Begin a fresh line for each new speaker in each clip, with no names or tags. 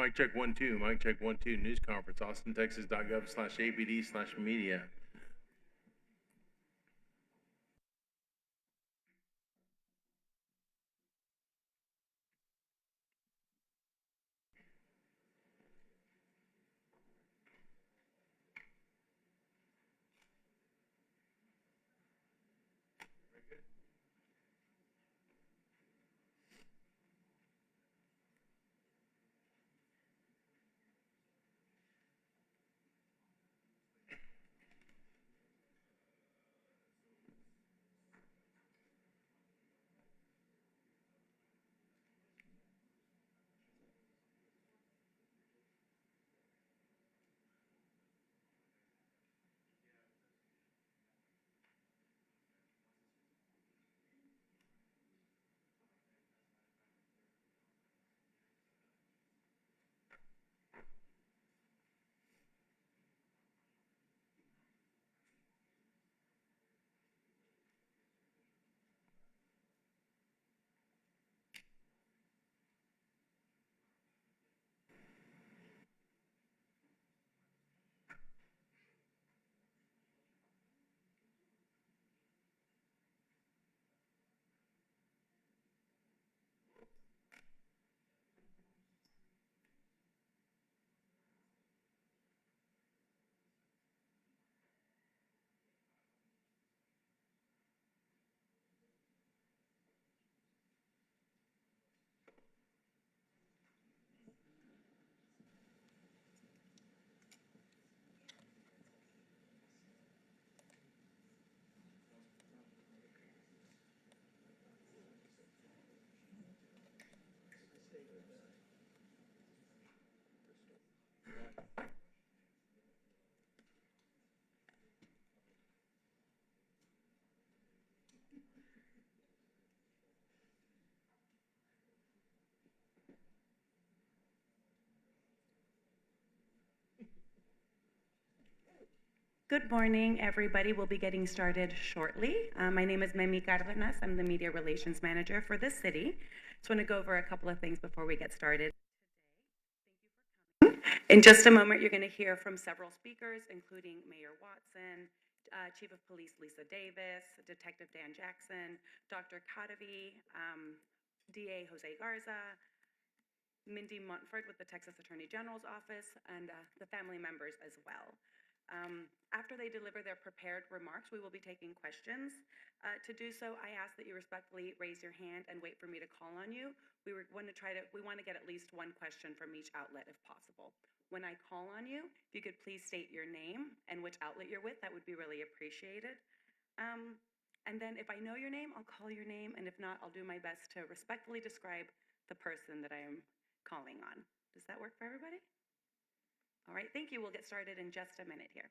Mic check 1 2. Mic check 1 2. News conference. AustinTexas.gov/APD/media.
Good morning, everybody. We'll be getting started shortly. My name is Memi Cardenas. I'm the Media Relations Manager for the city. Just want to go over a couple of things before we get started. In just a moment, you're going to hear from several speakers, including Mayor Watson, Chief of Police Lisa Davis, Detective Dan Jackson, Dr. Kadavi, DA Jose Garza, Mindy Montford with the Texas Attorney General's Office, and the family members as well. After they deliver their prepared remarks, we will be taking questions. To do so, I ask that you respectfully raise your hand and wait for me to call on you. We want to get at least one question from each outlet if possible. When I call on you, if you could please state your name and which outlet you're with, that would be really appreciated. And then if I know your name, I'll call your name, and if not, I'll do my best to respectfully describe the person that I am calling on. Does that work for everybody? All right, thank you. We'll get started in just a minute here.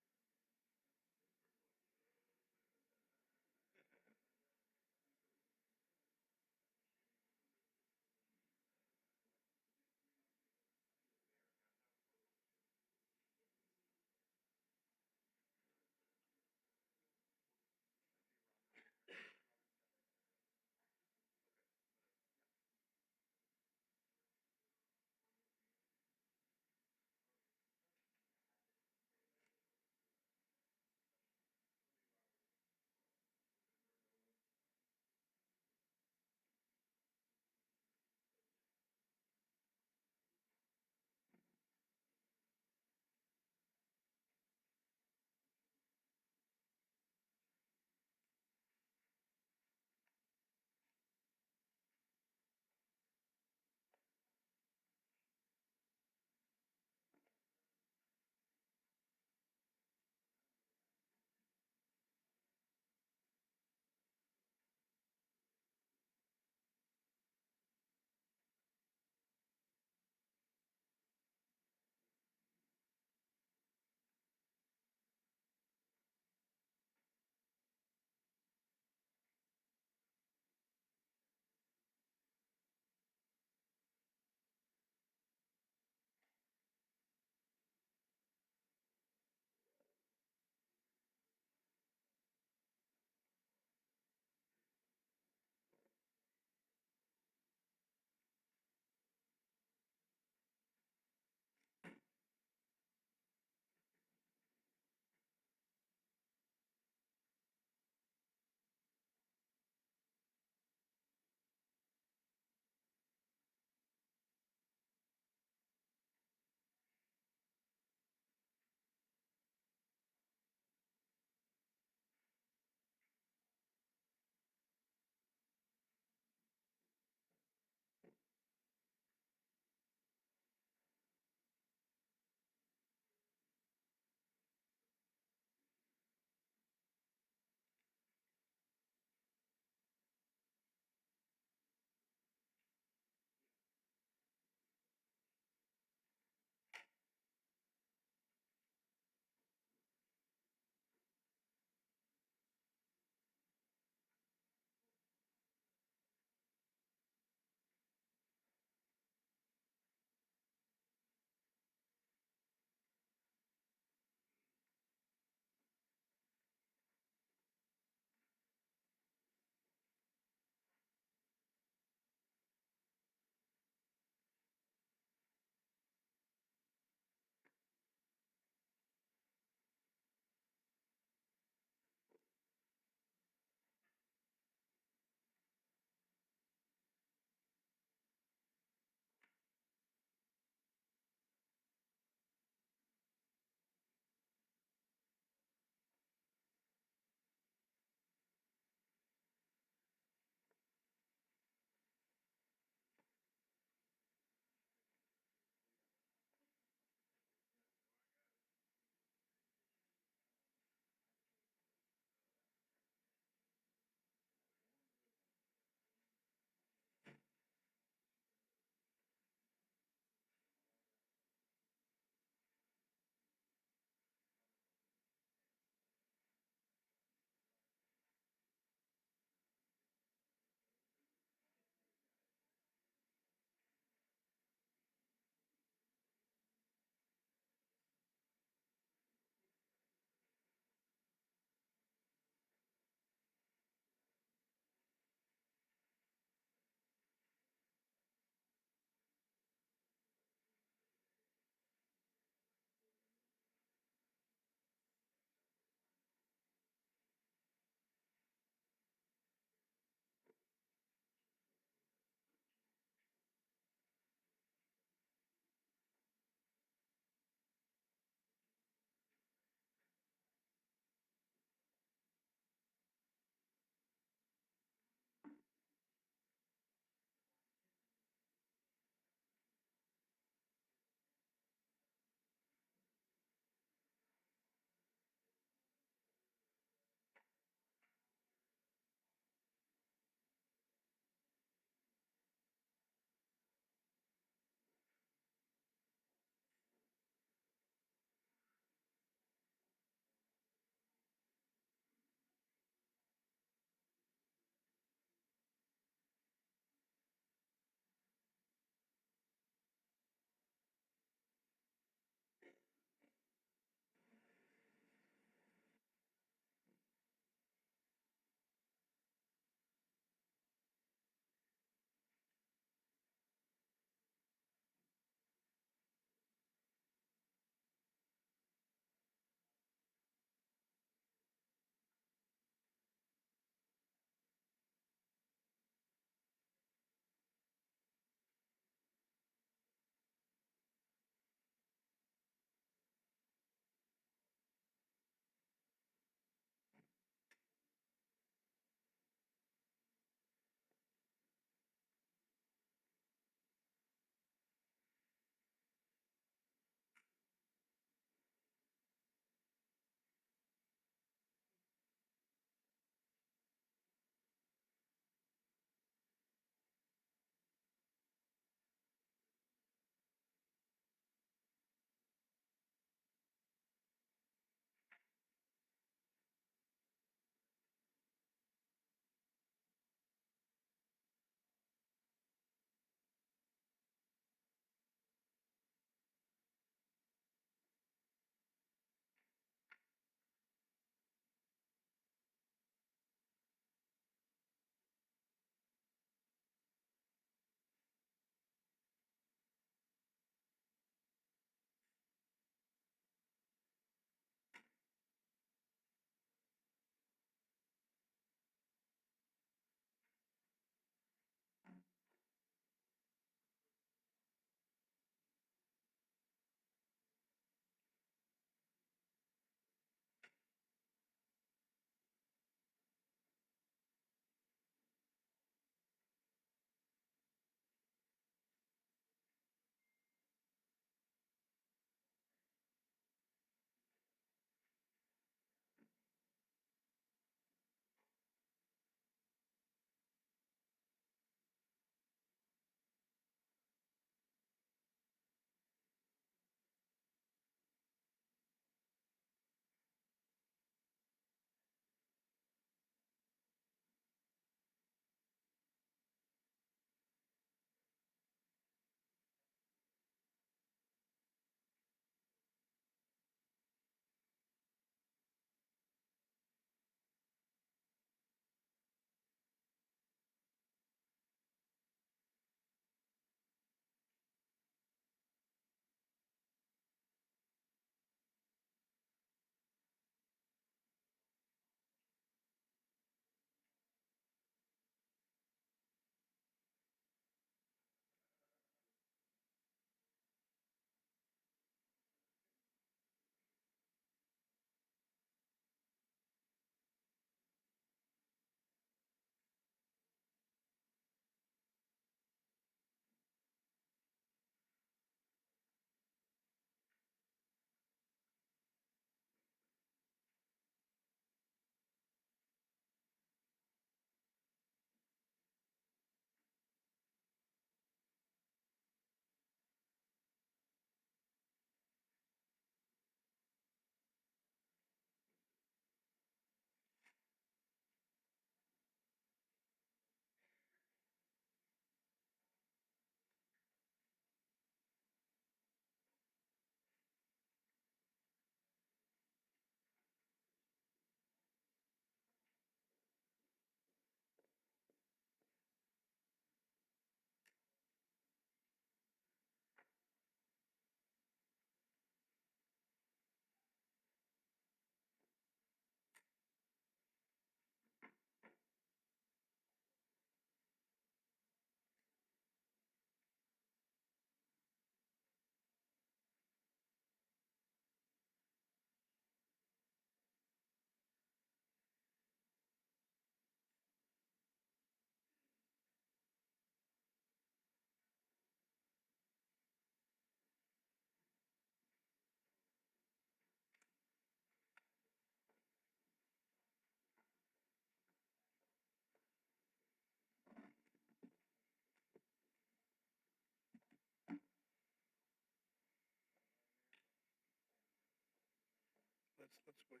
Let's wait.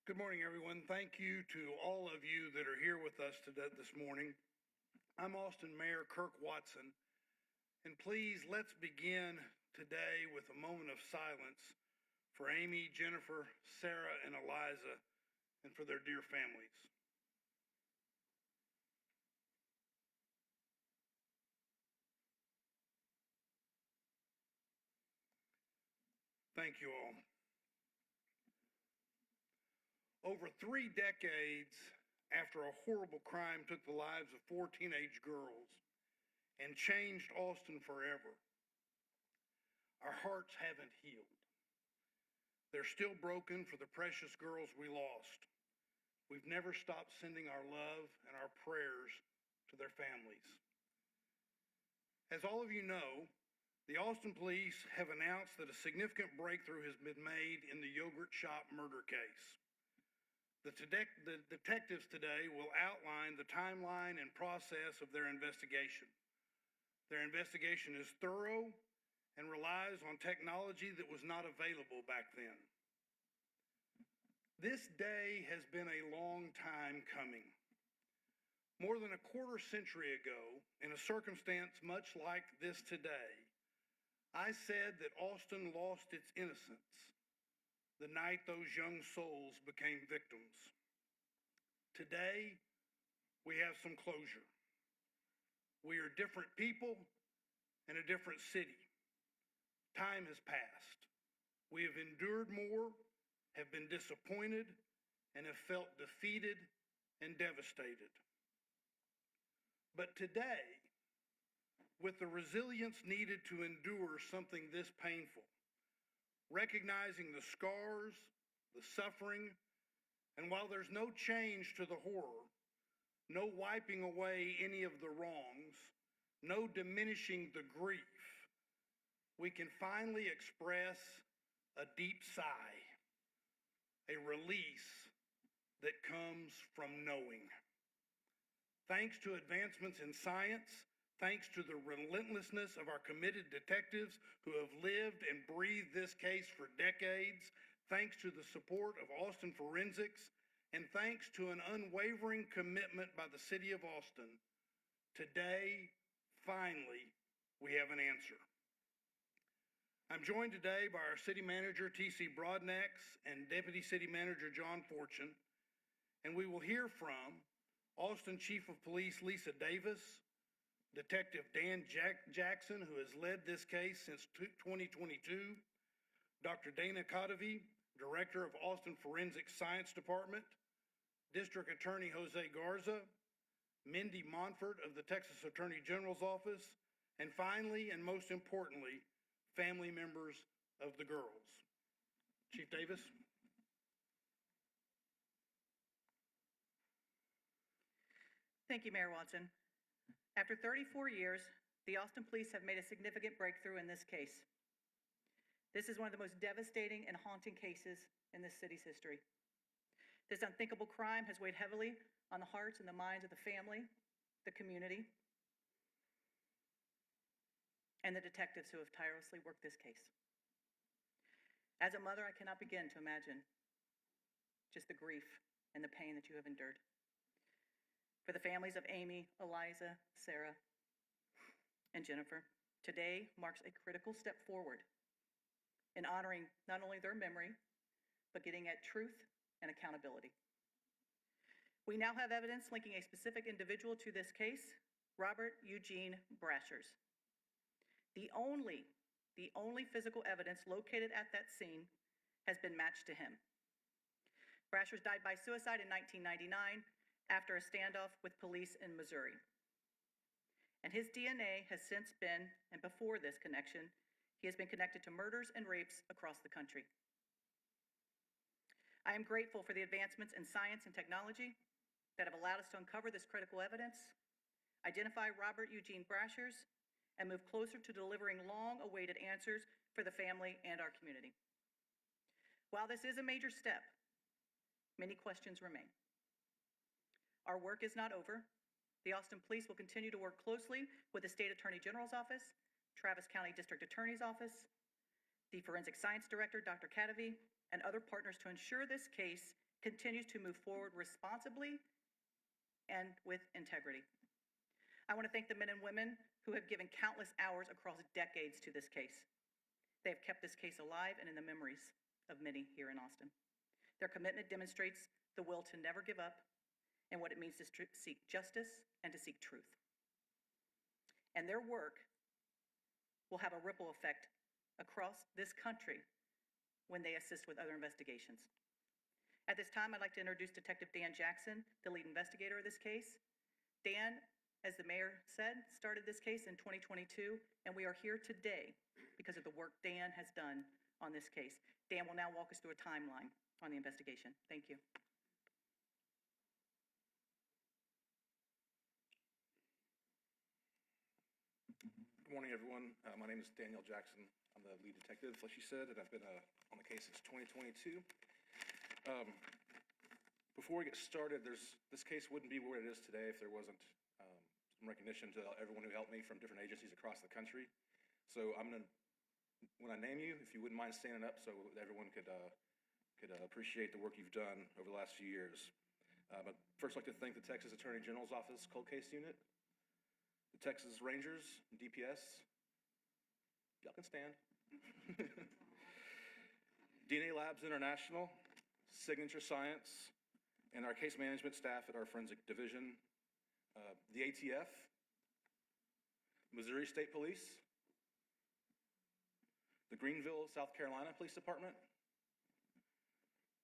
Good morning, everyone. Thank you to all of you that are here with us today this morning. I'm Austin Mayor Kirk Watson, and please let's begin today with a moment of silence for Amy, Jennifer, Sarah, and Eliza, and for their dear families. Thank you all. Over 3 decades after a horrible crime took the lives of 4 teenage girls and changed Austin forever, our hearts haven't healed. They're still broken for the precious girls we lost. We've never stopped sending our love and our prayers to their families. As all of you know, the Austin police have announced that a significant breakthrough has been made in the yogurt shop murder case. The detectives today will outline the timeline and process of their investigation. Their investigation is thorough and relies on technology that was not available back then. This day has been a long time coming. More than a quarter century ago, in a circumstance much like this today, I said that Austin lost its innocence the night those young souls became victims. Today, we have some closure. We are different people in a different city. Time has passed. We have endured more, have been disappointed, and have felt defeated and devastated. But today, with the resilience needed to endure something this painful, recognizing the scars, the suffering, and while there's no change to the horror, no wiping away any of the wrongs, no diminishing the grief, we can finally express a deep sigh, a release that comes from knowing. Thanks to advancements in science, thanks to the relentlessness of our committed detectives who have lived and breathed this case for decades, thanks to the support of Austin Forensics, and thanks to an unwavering commitment by the City of Austin, today, finally, we have an answer. I'm joined today by our City Manager, T.C. Broadnax, and Deputy City Manager, John Fortune, and we will hear from Austin Chief of Police, Lisa Davis, Detective Dan Jackson, who has led this case since 2022, Dr. Dana Cotovy, Director of Austin Forensic Science Department, District Attorney Jose Garza, Mindy Monfort of the Texas Attorney General's Office, and finally, and most importantly, family members of the girls. Chief Davis.
Thank you, Mayor Watson. After 34 years, the Austin Police have made a significant breakthrough in this case. This is one of the most devastating and haunting cases in this city's history. This unthinkable crime has weighed heavily on the hearts and the minds of the family, the community, and the detectives who have tirelessly worked this case. As a mother, I cannot begin to imagine just the grief and the pain that you have endured. For the families of Amy, Eliza, Sarah, and Jennifer, today marks a critical step forward in honoring not only their memory, but getting at truth and accountability. We now have evidence linking a specific individual to this case, Robert Eugene Brashers, the only the only physical evidence located at that scene, has been matched to him. Brashers died by suicide in 1999 after a standoff with police in Missouri. And his DNA has since been, and before this connection, he has been connected to murders and rapes across the country. I am grateful for the advancements in science and technology that have allowed us to uncover this critical evidence, identify Robert Eugene Brashers, and move closer to delivering long-awaited answers for the family and our community. While this is a major step, many questions remain. Our work is not over. The Austin Police will continue to work closely with the State Attorney General's Office, Travis County District Attorney's Office, the Forensic Science Director, Dr. Kadavy, and other partners to ensure this case continues to move forward responsibly and with integrity. I want to thank the men and women who have given countless hours across decades to this case. They have kept this case alive and in the memories of many here in Austin. Their commitment demonstrates the will to never give up and what it means to seek justice and to seek truth. And their work will have a ripple effect across this country when they assist with other investigations. At this time, I'd like to introduce Detective Dan Jackson, the lead investigator of this case. Dan, as the mayor said, started this case in 2022, and we are here today because of the work Dan has done on this case. Dan will now walk us through a timeline on the investigation. Thank you.
Good morning, everyone. My name is Daniel Jackson. I'm the lead detective, like she said, and I've been on the case since 2022. Before we get started, this case wouldn't be where it is today if there wasn't some recognition to everyone who helped me from different agencies across the country. So when I name you, if you wouldn't mind standing up so everyone could appreciate the work you've done over the last few years. But first, I'd like to thank the Texas Attorney General's Office Cold Case Unit, the Texas Rangers, and DPS. Y'all can stand. DNA Labs International, Signature Science, and our case management staff at our forensic division, the ATF, Missouri State Police, the Greenville, South Carolina Police Department,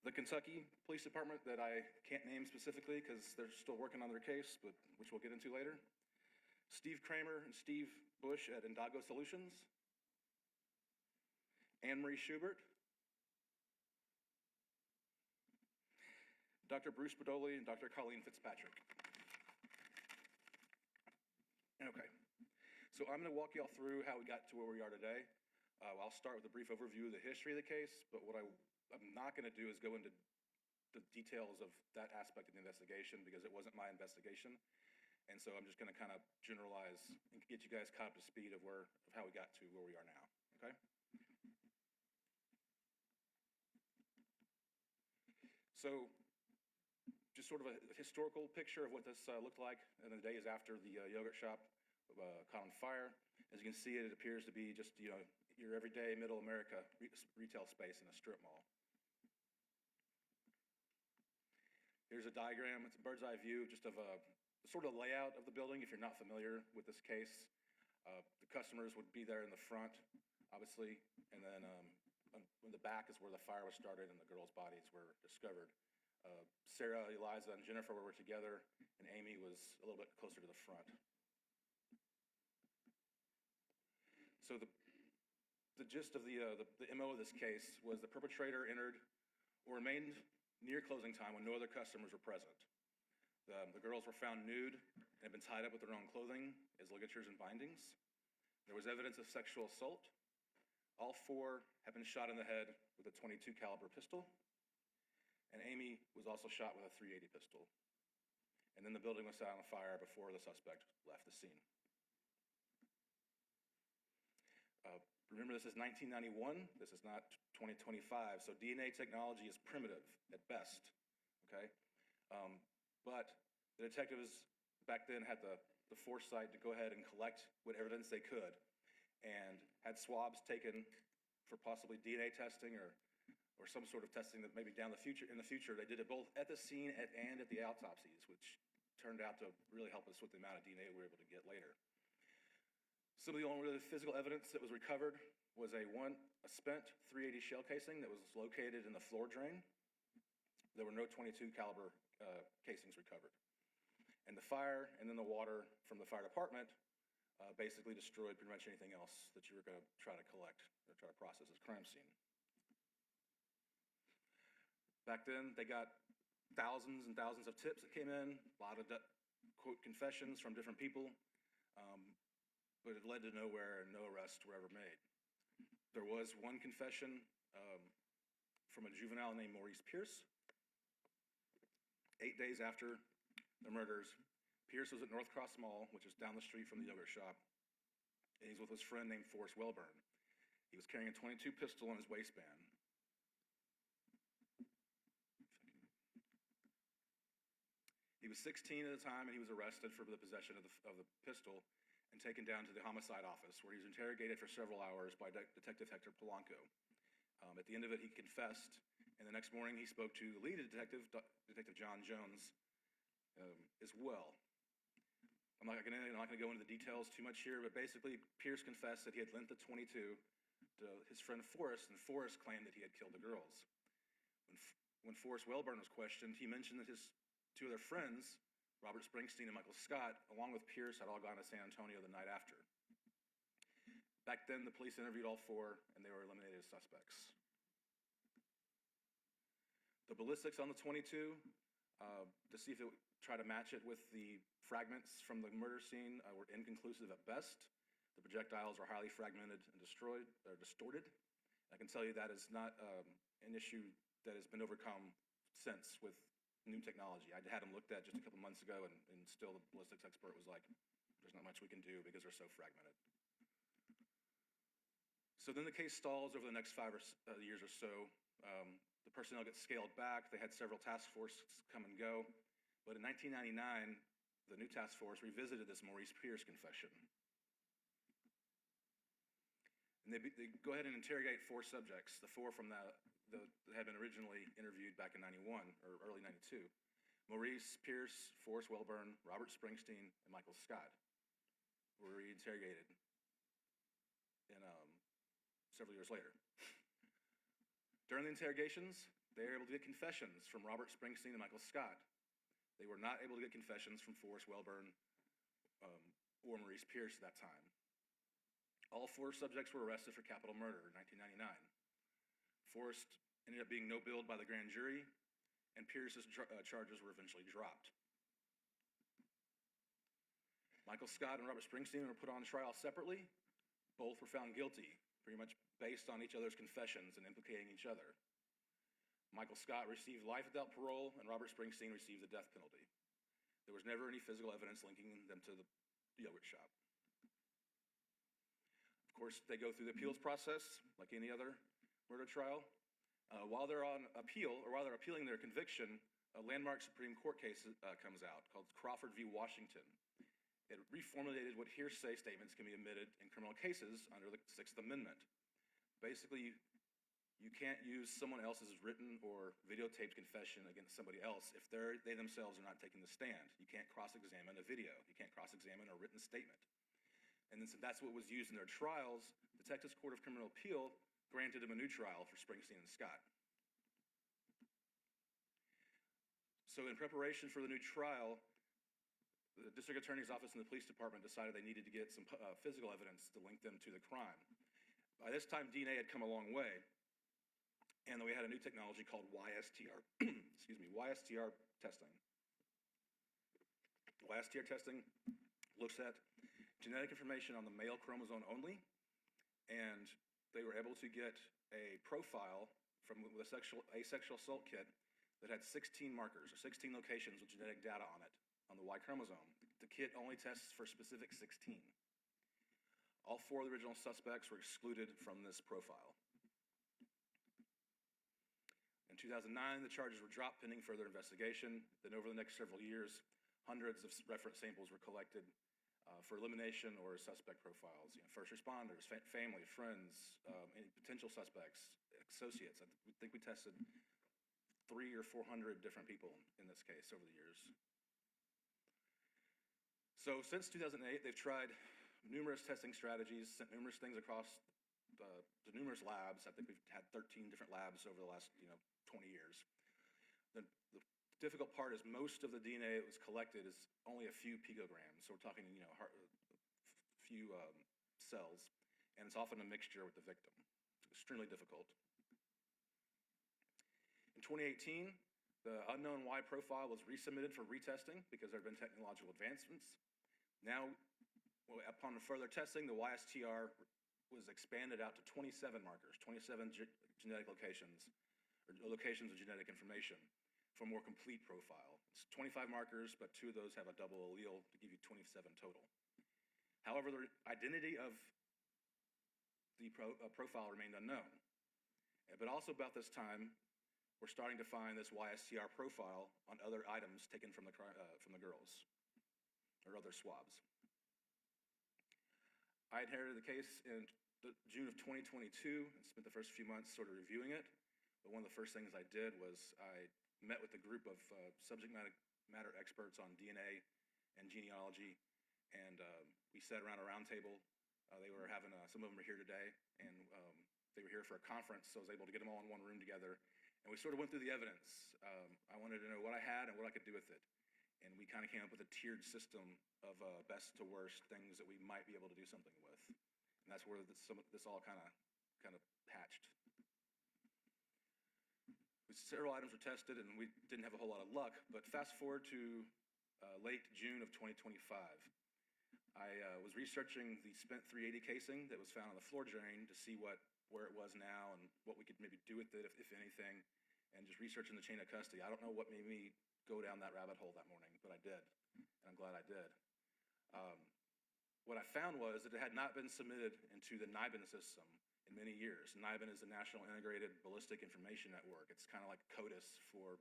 the Kentucky Police Department that I can't name specifically because they're still working on their case, but which we'll get into later, Steve Kramer and Steve Bush at Indago Solutions, Anne-Marie Schubert, Dr. Bruce Bedoli, and Dr. Colleen Fitzpatrick. Okay, so I'm going to walk y'all through how we got to where we are today. I'll start with a brief overview of the history of the case, but what I'm not going to do is go into the details of that aspect of the investigation because it wasn't my investigation. And so I'm just going to kind of generalize and get you guys caught up to speed of how we got to where we are now, okay? So just sort of a historical picture of what this looked like in the days after the yogurt shop caught on fire. As you can see, it appears to be just, your everyday middle America retail space in a strip mall. Here's a diagram. It's a bird's eye view just of a sort of layout of the building if you're not familiar with this case. The customers would be there in the front, obviously, and then in the back is where the fire was started and the girls' bodies were discovered. Sarah, Eliza, and Jennifer were together, and Amy was a little bit closer to the front. So the gist of the MO of this case was the perpetrator entered or remained near closing time when no other customers were present. The girls were found nude and had been tied up with their own clothing as ligatures and bindings. There was evidence of sexual assault. All four had been shot in the head with a .22 caliber pistol, and Amy was also shot with a .380 pistol. And then the building was set on fire before the suspect left the scene. Remember, this is 1991. This is not 2025, so DNA technology is primitive at best, okay? But the detectives back then had the foresight to go ahead and collect what evidence they could and had swabs taken for possibly DNA testing or some sort of testing that maybe in the future, they did it both at the scene and at the autopsies, which turned out to really help us with the amount of DNA we were able to get later. Some of the only really physical evidence that was recovered was a spent .380 shell casing that was located in the floor drain. There were no .22 caliber casings recovered. And the fire and then the water from the fire department basically destroyed pretty much anything else that you were going to try to collect or try to process as crime scene. Back then, they got thousands and thousands of tips that came in, a lot of, quote, confessions from different people, but it led to nowhere and no arrests were ever made. There was one confession from a juvenile named Maurice Pierce. 8 days after the murders, Pierce was at North Cross Mall, which is down the street from the yogurt shop, and he's with his friend named Forrest Wellburn. He was carrying a .22 pistol in his waistband. He was 16 at the time, and he was arrested for the possession of the pistol and taken down to the homicide office, where he was interrogated for several hours by Detective Hector Polanco. At the end of it, he confessed, and the next morning he spoke to the lead detective, Detective John Jones, as well. I'm not going to go into the details too much here, but basically Pierce confessed that he had lent the .22 to his friend Forrest, and Forrest claimed that he had killed the girls. When Forrest Wellburn was questioned, he mentioned that his two other friends, Robert Springsteen and Michael Scott, along with Pierce, had all gone to San Antonio the night after. Back then, the police interviewed all four, and they were eliminated as suspects. The ballistics on the .22, to see if it would try to match it with the fragments from the murder scene, were inconclusive at best. The projectiles are highly fragmented and distorted. I can tell you that is not an issue that has been overcome since with new technology. I had them looked at just a couple months ago, and still the ballistics expert was like, there's not much we can do because they're so fragmented. So then the case stalls over the next 5 years or so. The personnel gets scaled back. They had several task forces come and go. But in 1999, the new task force revisited this Maurice Pierce confession. And they go ahead and interrogate 4 subjects, the 4 from that had been originally interviewed back in 91 or early 92. Maurice Pierce, Forrest Wellburn, Robert Springsteen, and Michael Scott were reinterrogated in, several years later. During the interrogations, they were able to get confessions from Robert Springsteen and Michael Scott. They were not able to get confessions from Forrest Wellburn or Maurice Pierce at that time. All 4 subjects were arrested for capital murder in 1999. Forrest ended up being no-billed by the grand jury, and Pierce's charges were eventually dropped. Michael Scott and Robert Springsteen were put on trial separately. Both were found guilty, pretty much based on each other's confessions and implicating each other. Michael Scott received life without parole, and Robert Springsteen received the death penalty. There was never any physical evidence linking them to the yogurt shop. Of course, they go through the appeals process like any other murder trial. While they're on appeal, or while they're appealing their conviction, a landmark Supreme Court case comes out called Crawford v. Washington. It reformulated what hearsay statements can be admitted in criminal cases under the 6th Amendment. Basically, you can't use someone else's written or videotaped confession against somebody else if they themselves are not taking the stand. You can't cross-examine a video. You can't cross-examine a written statement. And then, so that's what was used in their trials. The Texas Court of Criminal Appeal granted them a new trial for Springsteen and Scott. So in preparation for the new trial, the district attorney's office and the police department decided they needed to get some physical evidence to link them to the crime. By this time, DNA had come a long way, and we had a new technology called YSTR, YSTR testing. YSTR testing looks at genetic information on the male chromosome only, and they were able to get a profile from the asexual assault kit that had 16 markers, or 16 locations with genetic data on it, on the Y chromosome. The kit only tests for specific 16. All 4 of the original suspects were excluded from this profile. In 2009, the charges were dropped pending further investigation. Then over the next several years, hundreds of reference samples were collected for elimination or suspect profiles. First responders, family, friends, any potential suspects, associates. I think we tested 300 or 400 different people in this case over the years. So since 2008, they've tried numerous testing strategies, sent numerous things across to numerous labs. I think we've had 13 different labs over the last 20 years. The difficult part is most of the DNA that was collected is only a few picograms. So we're talking few cells, and it's often a mixture with the victim. It's extremely difficult. In 2018, the unknown Y profile was resubmitted for retesting because there have been technological advancements. Now, upon further testing, the YSTR was expanded out to 27 markers, 27 genetic locations, or locations of genetic information for a more complete profile. It's 25 markers, but 2 of those have a double allele to give you 27 total. However, the identity of the profile remained unknown. But also about this time, we're starting to find this YSTR profile on other items taken from the girls or other swabs. I inherited the case in June of 2022 and spent the first few months sort of reviewing it. But one of the first things I did was I met with a group of subject matter experts on DNA and genealogy, and we sat around a round table. They were having, some of them are here today, and they were here for a conference, so I was able to get them all in one room together. And we sort of went through the evidence. I wanted to know what I had and what I could do with it. And we kind of came up with a tiered system of best to worst things that we might be able to do something with. And that's where this all kind of hatched. Several items were tested, and we didn't have a whole lot of luck. But fast forward to late June of 2025. I was researching the spent 380 casing that was found on the floor drain to see where it was now and what we could maybe do with it, if anything, and just researching the chain of custody. I don't know what made me go down that rabbit hole that morning, but I did, and I'm glad I did. What I found was that it had not been submitted into the NIBIN system in many years. NIBIN is the National Integrated Ballistic Information Network. It's kind of like CODIS for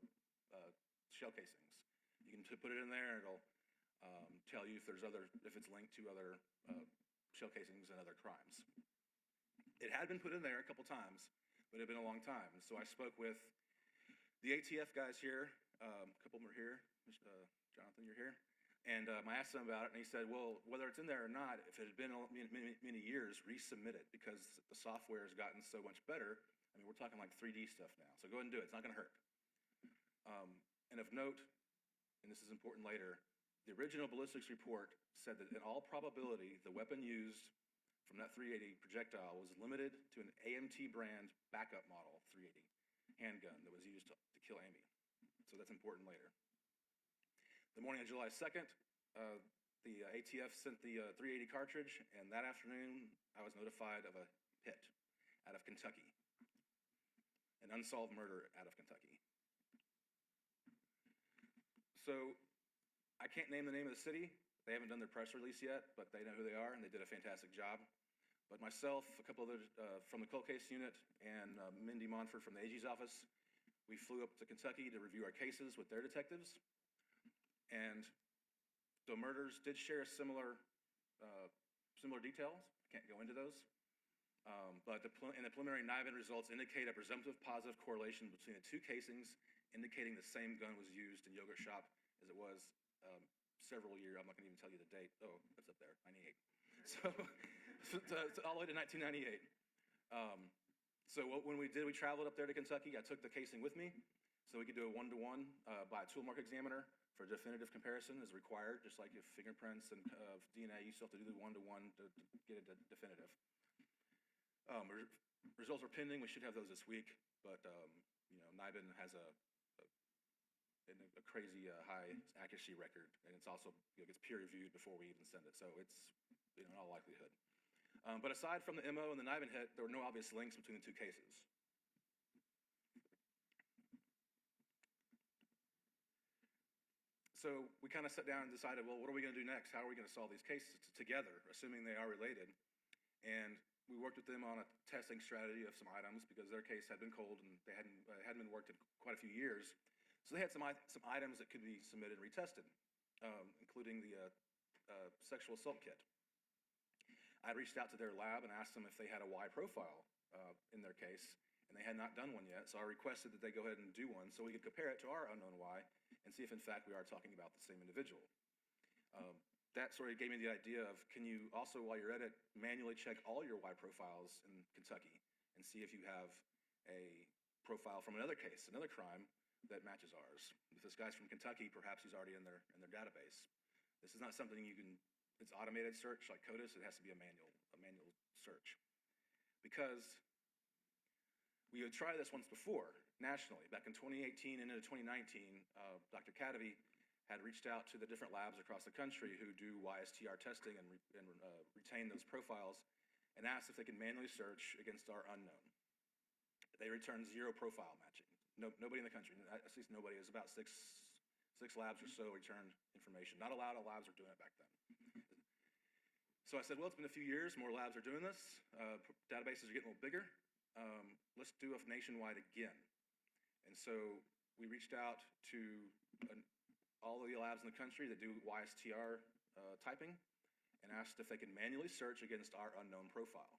shell casings. You can put it in there, and it'll tell you if it's linked to other shell casings and other crimes. It had been put in there a couple times, but it had been a long time. So I spoke with the ATF guys here. A couple of them are here. Jonathan, you're here. And I asked him about it, and he said, well, whether it's in there or not, if it had been many years, resubmit it, because the software has gotten so much better. I mean, we're talking like 3D stuff now. So go ahead and do it. It's not going to hurt. And of note, and this is important later, the original ballistics report said that in all probability, the weapon used from that 380 projectile was limited to an AMT brand backup model 380 handgun that was used to kill Amy. So that's important later. The morning of July 2nd, the ATF sent the 380 cartridge, and that afternoon I was notified of a hit out of Kentucky, an unsolved murder out of Kentucky. So I can't name the name of the city. They haven't done their press release yet, but they know who they are, and they did a fantastic job. But myself, a couple others from the cold case unit, and Mindy Monfort from the AG's office, we flew up to Kentucky to review our cases with their detectives. And the murders did share similar details. I can't go into those. But the preliminary NIBIN results indicate a presumptive positive correlation between the 2 casings, indicating the same gun was used in Yogurt Shop as it was several years. I'm not going to even tell you the date. Oh, it's up there, 98. So all the way to 1998. So when we traveled up there to Kentucky. I took the casing with me so we could do a one-to-one by a tool mark examiner for definitive comparison as required, just like if fingerprints and DNA, you still have to do the one-to-one to get it definitive. Results are pending. We should have those this week, but NIBIN has a crazy high accuracy record, and it's also gets peer reviewed before we even send it, so it's in all likelihood. But aside from the MO and the NIBIN hit, there were no obvious links between the 2 cases. So we kind of sat down and decided, well, what are we going to do next? How are we going to solve these cases together, assuming they are related? And we worked with them on a testing strategy of some items because their case had been cold and they hadn't been worked in quite a few years. So they had some items that could be submitted and retested, including the sexual assault kit. I reached out to their lab and asked them if they had a Y profile in their case, and they had not done one yet. So I requested that they go ahead and do one so we could compare it to our unknown Y and see if, in fact, we are talking about the same individual. that sort of gave me the idea of, can you also, while you're at it, manually check all your Y profiles in Kentucky and see if you have a profile from another case, another crime that matches ours. If this guy's from Kentucky, perhaps he's already in their database. This is not something you can, it's automated search like CODIS. It has to be a manual search. Because we had tried this once before, nationally. Back in 2018 and into 2019, Dr. Cadavy had reached out to the different labs across the country who do YSTR testing and retain those profiles, and asked if they could manually search against our unknown. They returned 0 profile matching. Nobody in the country, at least nobody, is about six labs or so returned information. Not a lot of labs were doing it back then. So I said, well, it's been a few years, more labs are doing this. Databases are getting a little bigger. Let's do it nationwide again. And so we reached out to all of the labs in the country that do YSTR typing and asked if they could manually search against our unknown profile.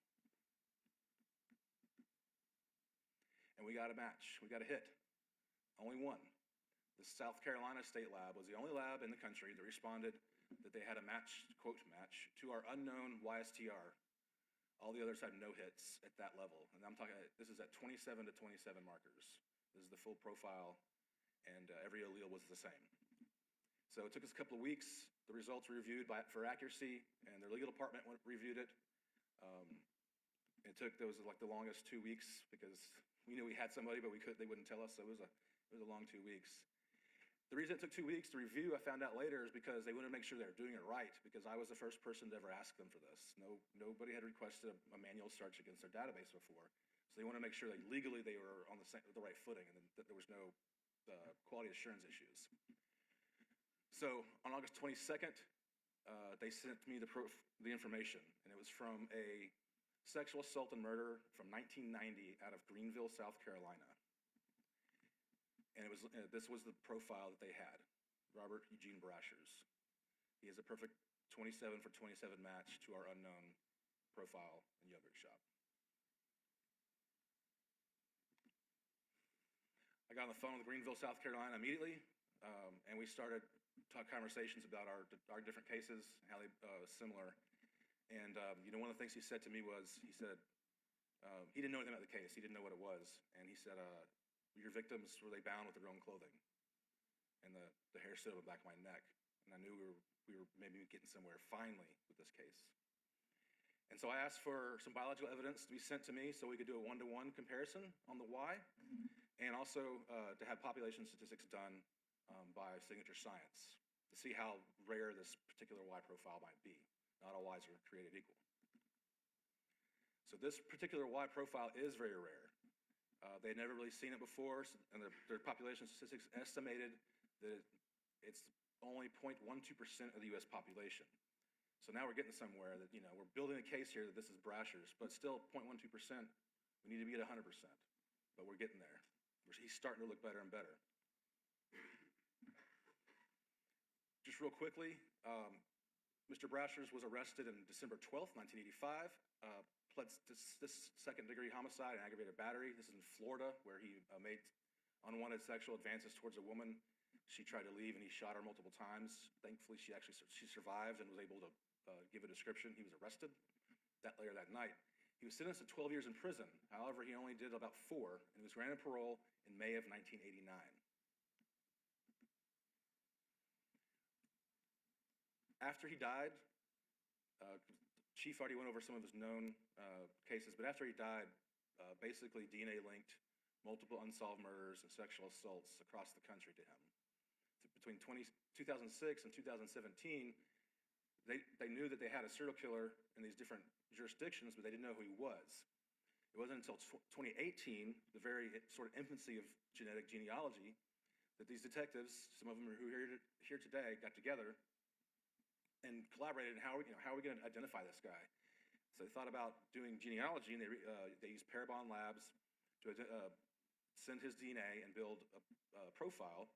And we got a match, we got a hit, only one. The South Carolina State Lab was the only lab in the country that responded that they had a match, quote match, to our unknown YSTR. All the others had no hits at that level. And I'm talking, this is at 27 to 27 markers. This is the full profile, and every allele was the same. So it took us a couple of weeks. The results were reviewed for accuracy, and their legal department reviewed it. Those were like the longest 2 weeks because we knew we had somebody, but they wouldn't tell us. So it was a long 2 weeks. The reason it took 2 weeks to review, I found out later, is because they wanted to make sure they were doing it right, because I was the first person to ever ask them for this. Nobody had requested a manual search against their database before. So they wanted to make sure that legally they were on the right footing and that there was no quality assurance issues. So on August 22nd, they sent me the information, and it was from a sexual assault and murder from 1990 out of Greenville, South Carolina. And this was the profile that they had, Robert Eugene Brashers. He has a perfect 27 for 27 match to our unknown profile in yogurt shop. I got on the phone with Greenville, South Carolina immediately, and we started conversations about our different cases, how they similar. And one of the things he said to me was, he said, he didn't know anything about the case. He didn't know what it was. And he said, your victims, were they bound with their own clothing? And the hair stood on the back of my neck. And I knew we were maybe getting somewhere finally with this case. And so I asked for some biological evidence to be sent to me so we could do a one-to-one comparison on the Y, and also to have population statistics done by signature science to see how rare this particular Y profile might be. Not all Ys are created equal. So this particular Y profile is very rare. They had never really seen it before, and their population statistics estimated that it's only 0.12% of the U.S. population. So now we're getting somewhere that, we're building a case here that this is Brashers, but still 0.12%, we need to be at 100%, but we're getting there. He's starting to look better and better. Just real quickly, Mr. Brashers was arrested on December 12th, 1985, pled this second-degree homicide and aggravated battery. This is in Florida, where he made unwanted sexual advances towards a woman. She tried to leave, and he shot her multiple times. Thankfully, she survived and was able to give a description. He was arrested later that night. He was sentenced to 12 years in prison. However, he only did about 4, and he was granted parole in May of 1989. After he died, Chief already went over some of his known cases, but after he died, basically DNA linked multiple unsolved murders and sexual assaults across the country to him. Between 2006 and 2017, they knew that they had a serial killer in these different jurisdictions, but they didn't know who he was. It wasn't until 2018, the very sort of infancy of genetic genealogy, that these detectives, some of them who are here today, got together and collaborated on how are we going to identify this guy. So they thought about doing genealogy, and they used Parabon Labs to send his DNA and build a profile,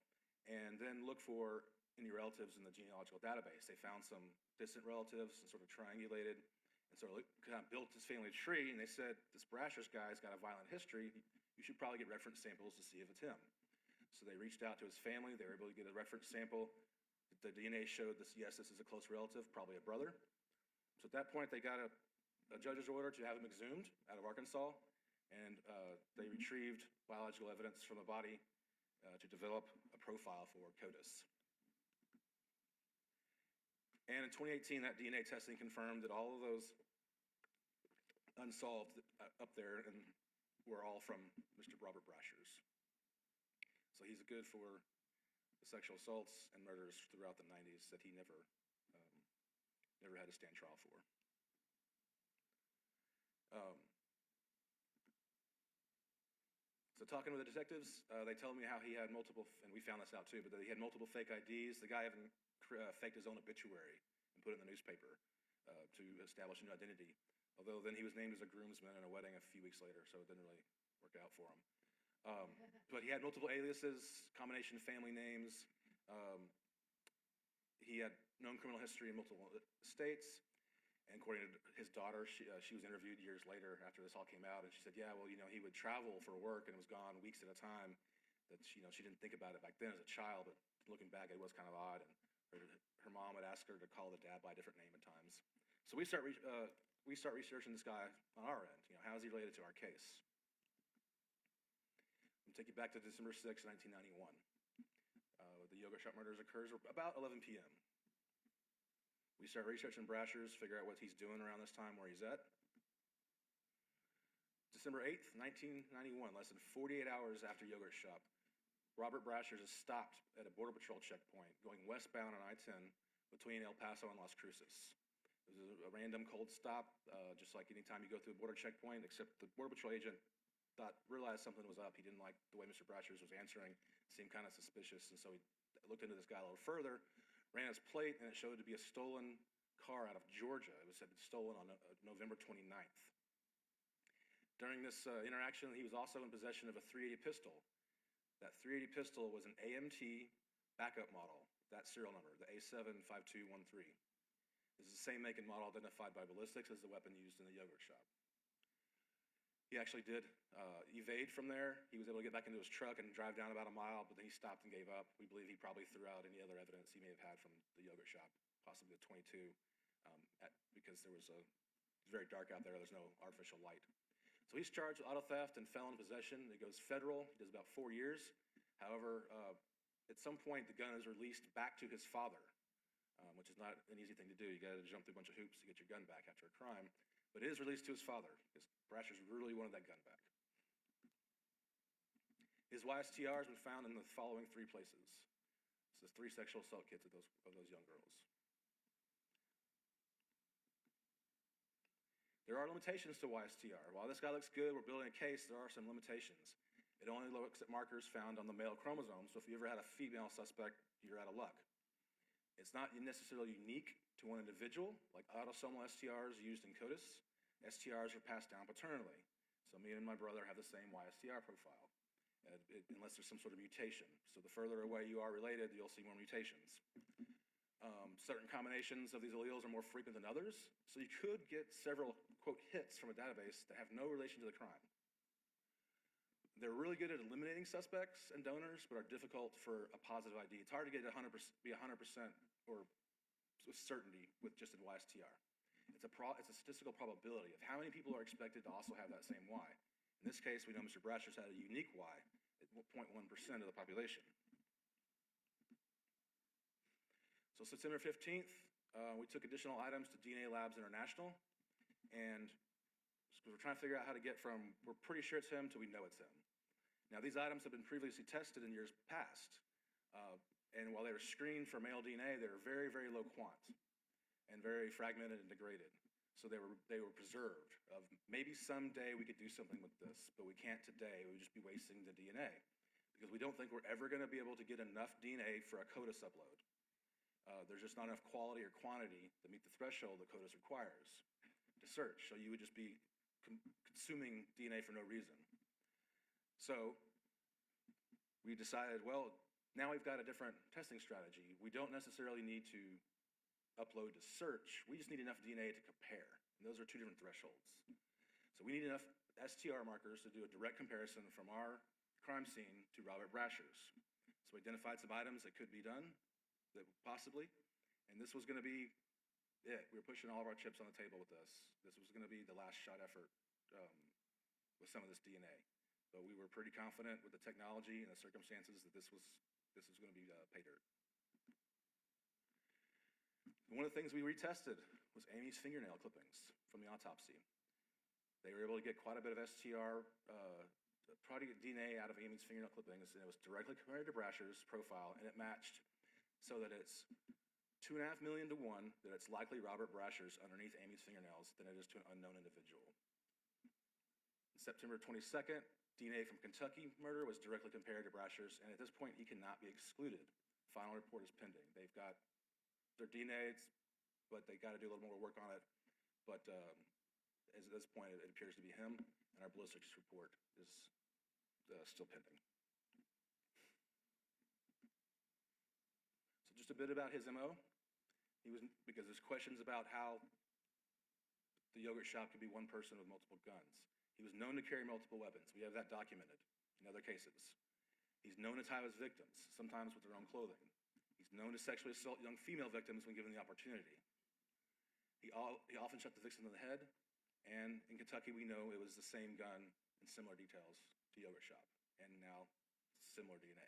and then look for any relatives in the genealogical database. They found some distant relatives and sort of triangulated and sort of kind of built this family tree, and they said, this Brashers guy's got a violent history. You should probably get reference samples to see if it's him. So they reached out to his family. They were able to get a reference sample. The DNA showed this, yes, this is a close relative, probably a brother. So at that point, they got a judge's order to have him exhumed out of Arkansas, and they retrieved biological evidence from the body to develop a profile for CODIS. And in 2018, that DNA testing confirmed that all of those unsolved up there and were all from Mr. Robert Brashers. So he's good for the sexual assaults and murders throughout the 90s that he never had to stand trial for. So talking with the detectives, they told me how he had multiple, and we found this out too, but that he had multiple fake IDs. The guy even faked his own obituary and put it in the newspaper to establish a new identity. Although then he was named as a groomsman in a wedding a few weeks later, so it didn't really work out for him. But he had multiple aliases, combination of family names. He had known criminal history in multiple states. And according to his daughter, she was interviewed years later after this all came out, and she said, yeah, well, he would travel for work and was gone weeks at a time. That she didn't think about it back then as a child, but looking back, it was kind of odd. And her mom would ask her to call the dad by a different name at times. So we start researching this guy on our end. How is he related to our case? I'm gonna take you back to December 6, 1991. The yogurt shop murders occurs about 11 p.m. We start researching Brashers, figure out what he's doing around this time, where he's at. December 8th, 1991, less than 48 hours after yogurt shop, Robert Brashers is stopped at a Border Patrol checkpoint going westbound on I-10 between El Paso and Las Cruces. It was a random cold stop, just like any time you go through a border checkpoint, except the Border Patrol agent realized something was up. He didn't like the way Mr. Brashers was answering, seemed kind of suspicious, and so he looked into this guy a little further, ran his plate, and it showed to be a stolen car out of Georgia. It had been stolen on November 29th. During this interaction, he was also in possession of a .380 pistol. That .380 pistol was an AMT backup model, that serial number, the A75213. This is the same make and model identified by ballistics as the weapon used in the yogurt shop. He actually did evade from there. He was able to get back into his truck and drive down about a mile, but then he stopped and gave up. We believe he probably threw out any other evidence he may have had from the yogurt shop, possibly the .22, because it was very dark out there. There's no artificial light. So he's charged with auto theft and felon possession. It goes federal. He does about 4 years. However, at some point, the gun is released back to his father, which is not an easy thing to do. You got to jump through a bunch of hoops to get your gun back after a crime. But it is released to his father, because Brashers really wanted that gun back. His YSTR has been found in the following 3 places. This is 3 sexual assault kits of those young girls. There are limitations to YSTR. While this guy looks good, we're building a case, there are some limitations. It only looks at markers found on the male chromosome, so if you ever had a female suspect, you're out of luck. It's not necessarily unique to one individual, like autosomal STRs used in CODIS. STRs are passed down paternally. So me and my brother have the same YSTR profile, unless there's some sort of mutation. So the further away you are related, you'll see more mutations. Certain combinations of these alleles are more frequent than others, so you could get several, quote, hits from a database that have no relation to the crime. They're really good at eliminating suspects and donors, but are difficult for a positive ID. It's hard to get 100% or with certainty with just a YSTR. It's a statistical probability of how many people are expected to also have that same Y. In this case, we know Mr. Brashers had a unique Y at 0.1% of the population. So September 15th, we took additional items to DNA Labs International, and we're trying to figure out how to get from we're pretty sure it's him to we know it's him. Now, these items have been previously tested in years past, and while they were screened for male DNA, they were very, very low quant and very fragmented and degraded. So they were preserved. Maybe someday we could do something with this, but we can't today. We would just be wasting the DNA because we don't think we're ever going to be able to get enough DNA for a CODIS upload. There's just not enough quality or quantity to meet the threshold that CODIS requires to search. So you would just be consuming DNA for no reason. So we decided, well, now we've got a different testing strategy. We don't necessarily need to upload to search. We just need enough DNA to compare. And those are 2 different thresholds. So we need enough STR markers to do a direct comparison from our crime scene to Robert Brashers. So we identified some items that could be done. that possibly, and this was going to be it. We were pushing all of our chips on the table with this. This was going to be the last shot effort with some of this DNA. But we were pretty confident with the technology and the circumstances that this was going to be pay dirt. One of the things we retested was Amy's fingernail clippings from the autopsy. They were able to get quite a bit of STR product DNA out of Amy's fingernail clippings, and it was directly compared to Brashers' profile, and it matched so that it's 2.5 million to 1 that it's likely Robert Brashers underneath Amy's fingernails than it is to an unknown individual. September 22nd, DNA from Kentucky murder was directly compared to Brashers, and at this point, he cannot be excluded. Final report is pending. They've got their DNA, but they got to do a little more work on it. But at this point, it appears to be him, and our ballistics report is still pending. So just a bit about his MO. Because there's questions about how the yogurt shop could be one person with multiple guns. He was known to carry multiple weapons. We have that documented in other cases. He's known to tie his victims, sometimes with their own clothing. He's known to sexually assault young female victims when given the opportunity. He often shot the victim in the head, and in Kentucky, we know it was the same gun in similar details to yogurt shop, and now similar DNA.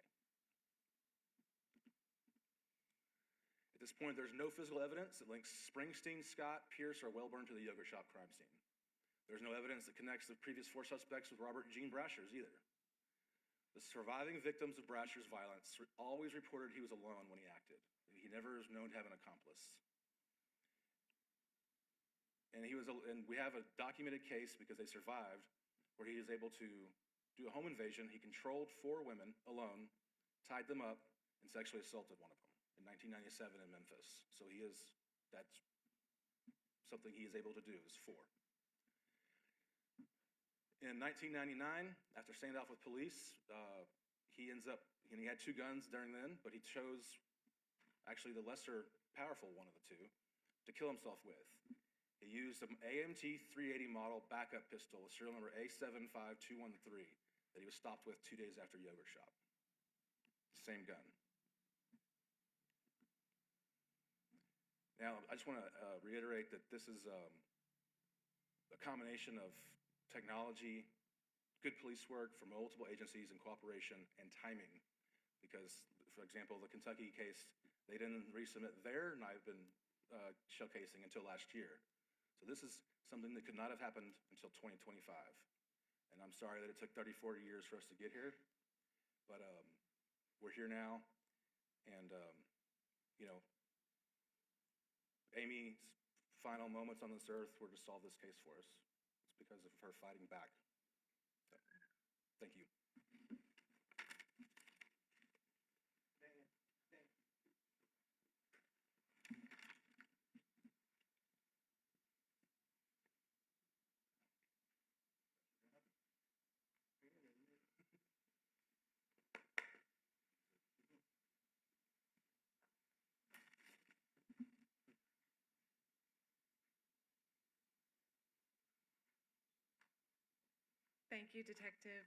At this point, there's no physical evidence that links Springsteen, Scott, Pierce, or Wellborn to the yogurt shop crime scene. There's no evidence that connects the previous 4 suspects with Robert Eugene Brashers either. The surviving victims of Brashers' violence always reported he was alone when he acted. He never was known to have an accomplice. And we have a documented case, because they survived, where he was able to do a home invasion. He controlled 4 women alone, tied them up, and sexually assaulted one of them in 1997 in Memphis. So that's something he is able to do, is 4. In 1999, after standoff with police, he had 2 guns during then, but he chose actually the lesser powerful one of the 2 to kill himself with. He used an AMT 380 model backup pistol with serial number A75213 that he was stopped with 2 days after yogurt shop. Same gun. Now, I just want to reiterate that this is a combination of technology, good police work from multiple agencies in cooperation, and timing. Because, for example, the Kentucky case, they didn't resubmit their knife and shell casing until last year. So this is something that could not have happened until 2025. And I'm sorry that it took 30, 40 years for us to get here, but we're here now. And, Amy's final moments on this earth were to solve this case for us. It's because of her fighting back. So, thank you.
Thank you, Detective.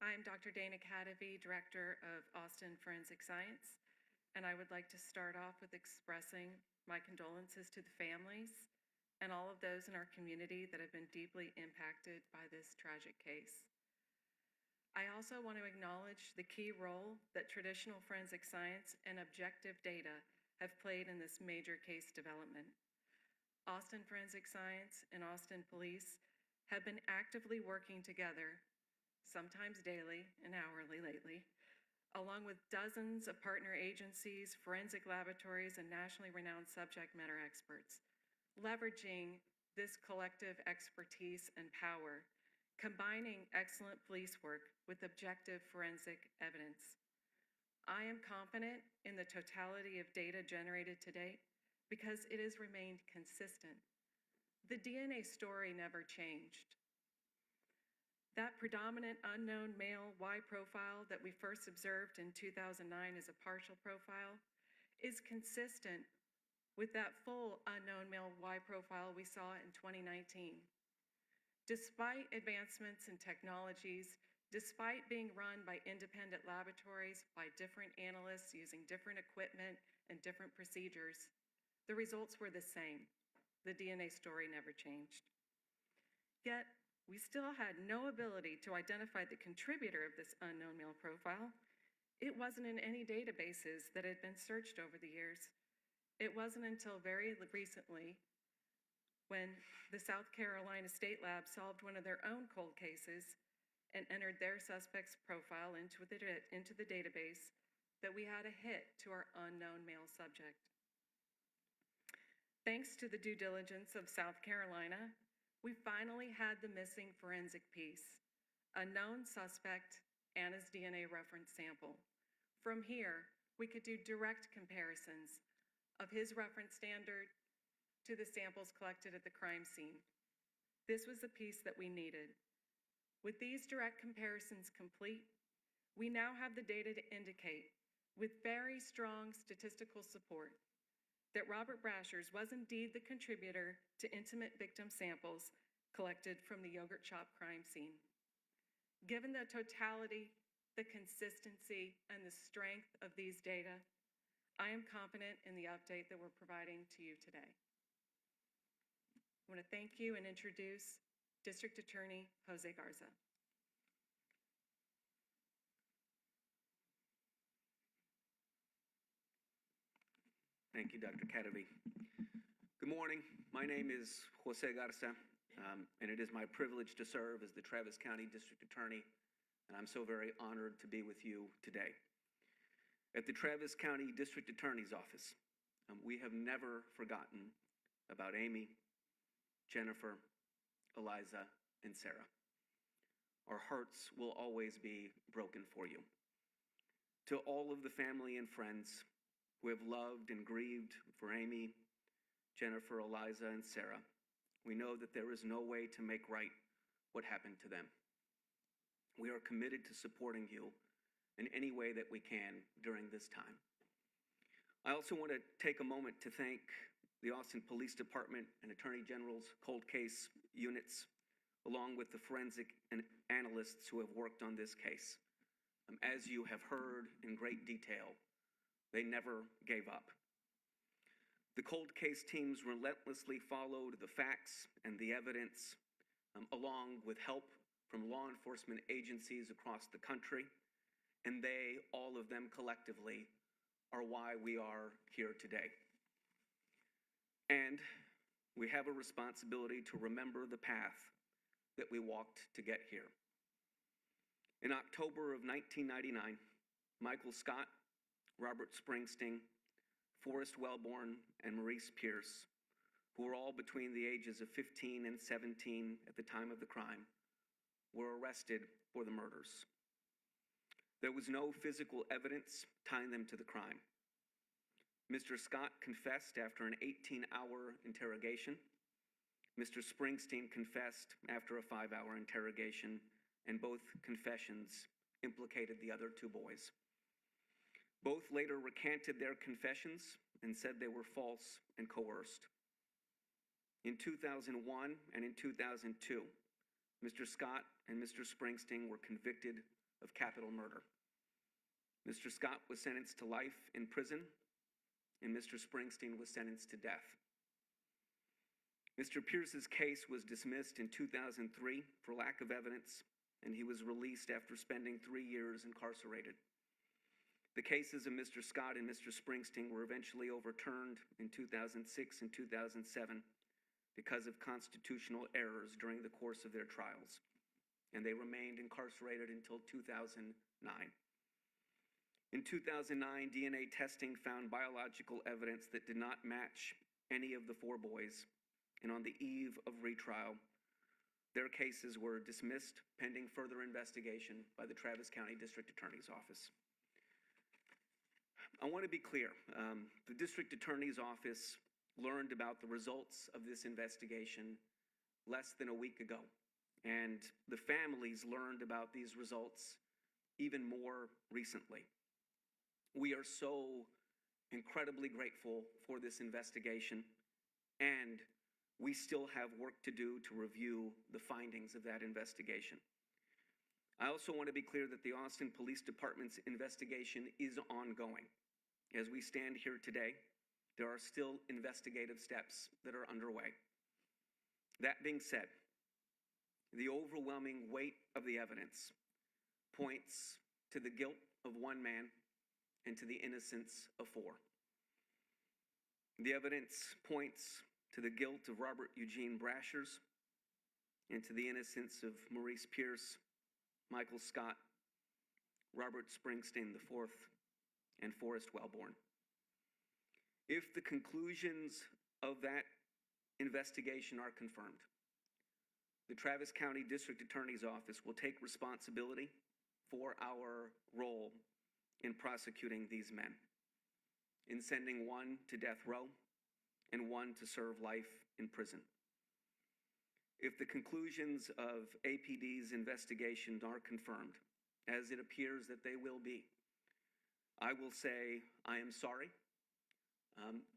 I'm Dr. Dana Cadavy, Director of Austin Forensic Science, and I would like to start off with expressing my condolences to the families and all of those in our community that have been deeply impacted by this tragic case. I also want to acknowledge the key role that traditional forensic science and objective data have played in this major case development. Austin Forensic Science and Austin Police have been actively working together, sometimes daily and hourly lately, along with dozens of partner agencies, forensic laboratories, and nationally renowned subject matter experts, leveraging this collective expertise and power, combining excellent police work with objective forensic evidence. I am confident in the totality of data generated to date because it has remained consistent. The DNA story never changed. That predominant unknown male Y profile that we first observed in 2009 as a partial profile is consistent with that full unknown male Y profile we saw in 2019. Despite advancements in technologies Despite being run by independent laboratories, by different analysts using different equipment and different procedures, the results were the same. The DNA story never changed. Yet, we still had no ability to identify the contributor of this unknown male profile. It wasn't in any databases that had been searched over the years. It wasn't until very recently when the South Carolina State Lab solved one of their own cold cases and entered their suspect's profile into the database that we had a hit to our unknown male subject. Thanks to the due diligence of South Carolina, we finally had the missing forensic piece, a known suspect and his DNA reference sample. From here, we could do direct comparisons of his reference standard to the samples collected at the crime scene. This was the piece that we needed. With these direct comparisons complete, we now have the data to indicate, with very strong statistical support, that Robert Brashers was indeed the contributor to intimate victim samples collected from the yogurt shop crime scene. Given the totality, the consistency, and the strength of these data, I am confident in the update that we're providing to you today. I want to thank you and introduce District Attorney Jose Garza.
Thank you, Dr. Katavi. Good morning. My name is Jose Garza, and it is my privilege to serve as the Travis County District Attorney, and I'm so very honored to be with you today. At the Travis County District Attorney's Office, we have never forgotten about Amy, Jennifer, Eliza, and Sarah. Our hearts will always be broken for you. To all of the family and friends who have loved and grieved for Amy, Jennifer, Eliza, and Sarah, we know that there is no way to make right what happened to them. We are committed to supporting you in any way that we can during this time. I also want to take a moment to thank the Austin Police Department and Attorney General's cold case units, along with the forensic and analysts who have worked on this case. As you have heard in great detail, they never gave up. The cold case teams relentlessly followed the facts and the evidence, along with help from law enforcement agencies across the country, and they, all of them collectively, are why we are here today. And we have a responsibility to remember the path that we walked to get here. In October of 1999, Michael Scott, Robert Springsteen, Forrest Wellborn, and Maurice Pierce, who were all between the ages of 15 and 17 at the time of the crime, were arrested for the murders. There was no physical evidence tying them to the crime. Mr. Scott confessed after an 18-hour interrogation. Mr. Springsteen confessed after a 5-hour interrogation, and both confessions implicated the other two boys. Both later recanted their confessions and said they were false and coerced. In 2001 and in 2002, Mr. Scott and Mr. Springsteen were convicted of capital murder. Mr. Scott was sentenced to life in prison, and Mr. Springsteen was sentenced to death. Mr. Pierce's case was dismissed in 2003 for lack of evidence, and he was released after spending 3 years incarcerated. The cases of Mr. Scott and Mr. Springsteen were eventually overturned in 2006 and 2007 because of constitutional errors during the course of their trials, and they remained incarcerated until 2009. In 2009, DNA testing found biological evidence that did not match any of the 4 boys, and on the eve of retrial, their cases were dismissed pending further investigation by the Travis County District Attorney's Office. I want to be clear. The District Attorney's Office learned about the results of this investigation less than a week ago, and the families learned about these results even more recently. We are so incredibly grateful for this investigation, and we still have work to do to review the findings of that investigation. I also want to be clear that the Austin Police Department's investigation is ongoing. As we stand here today, there are still investigative steps that are underway. That being said, the overwhelming weight of the evidence points to the guilt of one man and to the innocence of four. The evidence points to the guilt of Robert Eugene Brashers and to the innocence of Maurice Pierce, Michael Scott, Robert Springsteen IV, and Forrest Wellborn. If the conclusions of that investigation are confirmed, the Travis County District Attorney's Office will take responsibility for our role in prosecuting these men, in sending one to death row and one to serve life in prison. If the conclusions of APD's investigation are confirmed, as it appears that they will be, I will say I am sorry,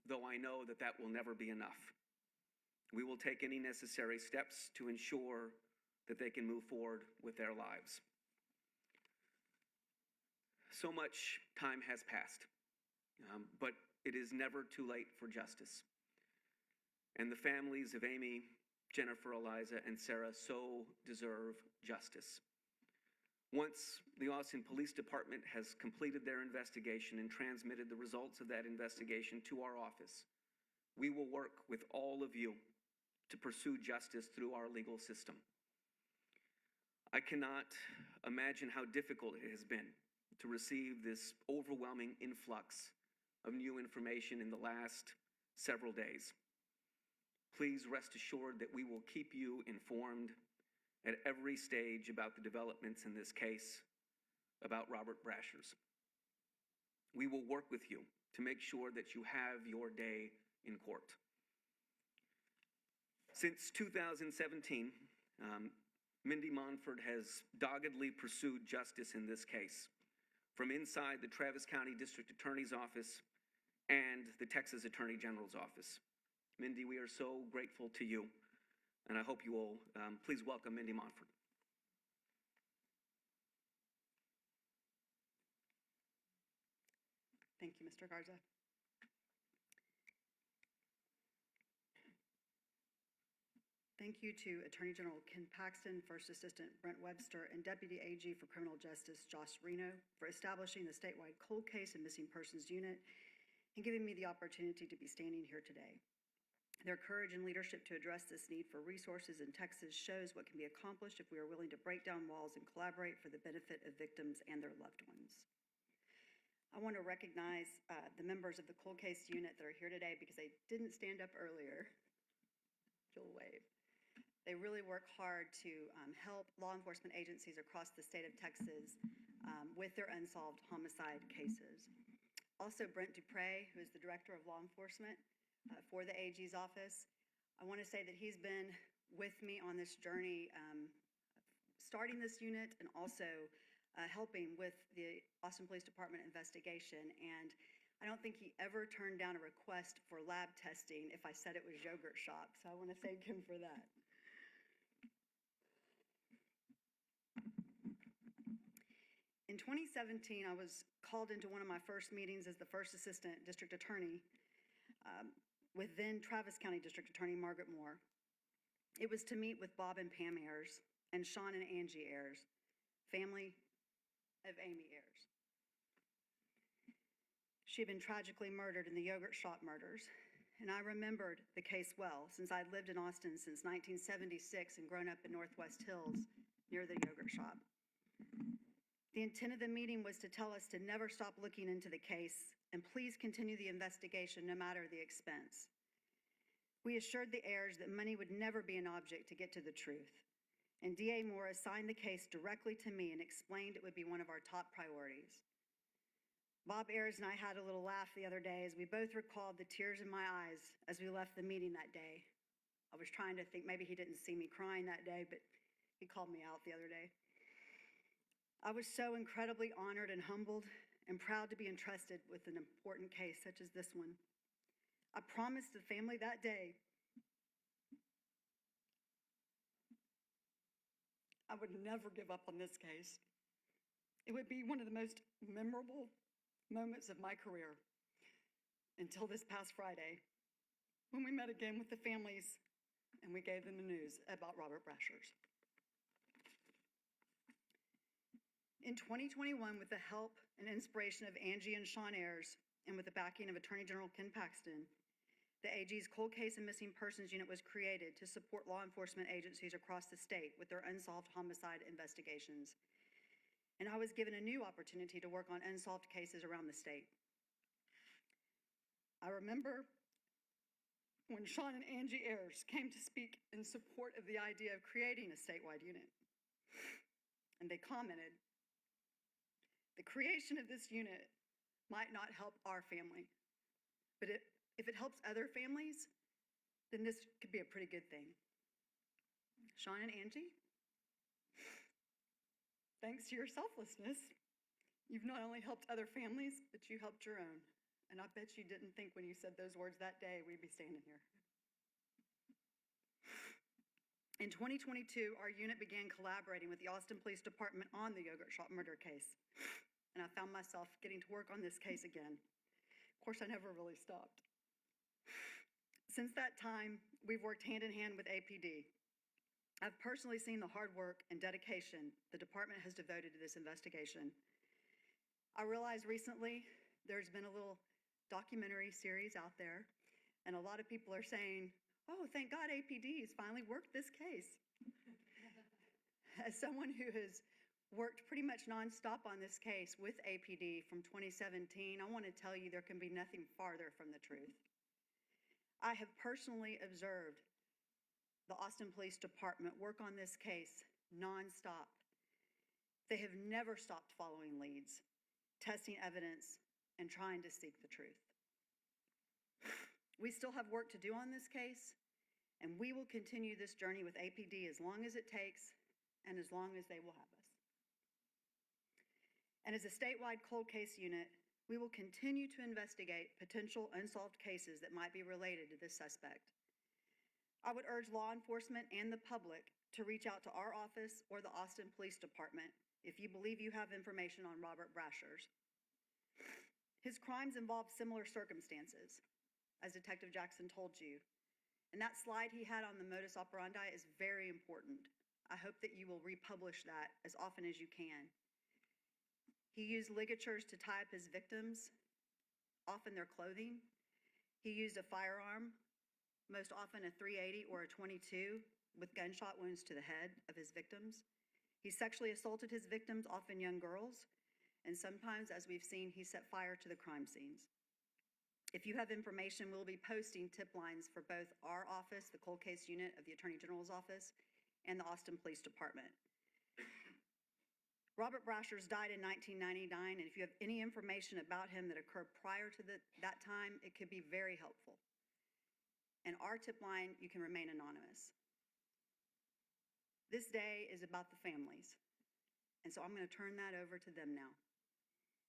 though I know that that will never be enough. We will take any necessary steps to ensure that they can move forward with their lives. So much time has passed, but it is never too late for justice. And the families of Amy, Jennifer, Eliza, and Sarah so deserve justice. Once the Austin Police Department has completed their investigation and transmitted the results of that investigation to our office, we will work with all of you to pursue justice through our legal system. I cannot imagine how difficult it has been to receive this overwhelming influx of new information in the last several days. Please rest assured that we will keep you informed at every stage about the developments in this case about Robert Brashers. We will work with you to make sure that you have your day in court. Since 2017, Mindy Monford has doggedly pursued justice in this case, from inside the Travis County District Attorney's Office and the Texas Attorney General's Office. Mindy, we are so grateful to you, and I hope you will please welcome Mindy Monford.
Thank you, Mr. Garza. Thank you to Attorney General Ken Paxton, First Assistant Brent Webster, and Deputy AG for Criminal Justice Josh Reno for establishing the statewide cold case and missing persons unit and giving me the opportunity to be standing here today. Their courage and leadership to address this need for resources in Texas shows what can be accomplished if we are willing to break down walls and collaborate for the benefit of victims and their loved ones. I want to recognize the members of the cold case unit that are here today because they didn't stand up earlier. You'll wave. They really work hard to help law enforcement agencies across the state of Texas with their unsolved homicide cases. Also, Brent Dupre, who is the Director of Law Enforcement for the AG's office. I want to say that he's been with me on this journey, starting this unit and also helping with the Austin Police Department investigation. And I don't think he ever turned down a request for lab testing if I said it was yogurt shop. So I want to thank him for that. In 2017, I was called into one of my first meetings as the first assistant district attorney with then Travis County District Attorney Margaret Moore. It was to meet with Bob and Pam Ayers and Sean and Angie Ayers, family of Amy Ayers. She had been tragically murdered in the yogurt shop murders, and I remembered the case well since I'd lived in Austin since 1976 and grown up in Northwest Hills near the yogurt shop. The intent of the meeting was to tell us to never stop looking into the case and please continue the investigation no matter the expense. We assured the heirs that money would never be an object to get to the truth, and DA Moore assigned the case directly to me and explained it would be one of our top priorities. Bob Ayers and I had a little laugh the other day as we both recalled the tears in my eyes as we left the meeting that day. I was trying to think maybe he didn't see me crying that day, but he called me out the other day. I was so incredibly honored and humbled and proud to be entrusted with an important case such as this one. I promised the family that day I would never give up on this case. It would be one of the most memorable moments of my career until this past Friday when we met again with the families and we gave them the news about Robert Brashers. In 2021, with the help and inspiration of Angie and Sean Ayers, and with the backing of Attorney General Ken Paxton, the AG's Cold Case and Missing Persons Unit was created to support law enforcement agencies across the state with their unsolved homicide investigations. And I was given a new opportunity to work on unsolved cases around the state. I remember when Sean and Angie Ayers came to speak in support of the idea of creating a statewide unit. And they commented, "The creation of this unit might not help our family, but if it helps other families, then this could be a pretty good thing." Sean and Angie, thanks to your selflessness, you've not only helped other families, but you helped your own. And I bet you didn't think when you said those words that day, we'd be standing here. In 2022, our unit began collaborating with the Austin Police Department on the yogurt shop murder case. And I found myself getting to work on this case again. Of course, I never really stopped. Since that time, we've worked hand in hand with APD. I've personally seen the hard work and dedication the department has devoted to this investigation. I realized recently there's been a little documentary series out there, and a lot of people are saying, "Oh, thank God APD has finally worked this case." As someone who has worked pretty much nonstop on this case with APD from 2017, I want to tell you there can be nothing farther from the truth. I have personally observed the Austin Police Department work on this case nonstop. They have never stopped following leads, testing evidence, and trying to seek the truth. We still have work to do on this case, and we will continue this journey with APD as long as it takes and as long as they will have us. And as a statewide cold case unit, we will continue to investigate potential unsolved cases that might be related to this suspect. I would urge law enforcement and the public to reach out to our office or the Austin Police Department if you believe you have information on Robert Brashers. His crimes involve similar circumstances, as Detective Jackson told you. And that slide he had on the modus operandi is very important. I hope that you will republish that as often as you can. He used ligatures to tie up his victims, often their clothing. He used a firearm, most often a .380 or a .22, with gunshot wounds to the head of his victims. He sexually assaulted his victims, often young girls, and sometimes, as we've seen, he set fire to the crime scenes. If you have information, we'll be posting tip lines for both our office, the cold case unit of the Attorney General's office, and the Austin Police Department. Robert Brashers died in 1999, and if you have any information about him that occurred prior to that time, it could be very helpful. And our tip line, you can remain anonymous. This day is about the families, and so I'm going to turn that over to them now.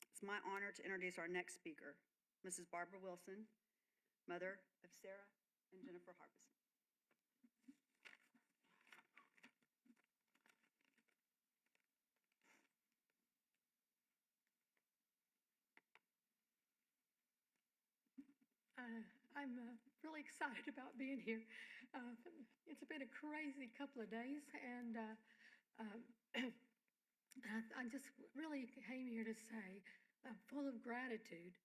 It's my honor to introduce our next speaker, Mrs. Barbara Wilson, mother of Sarah and Jennifer Harbison.
I'm really excited about being here. It's been a crazy couple of days, and I just really came here to say I'm full of gratitude.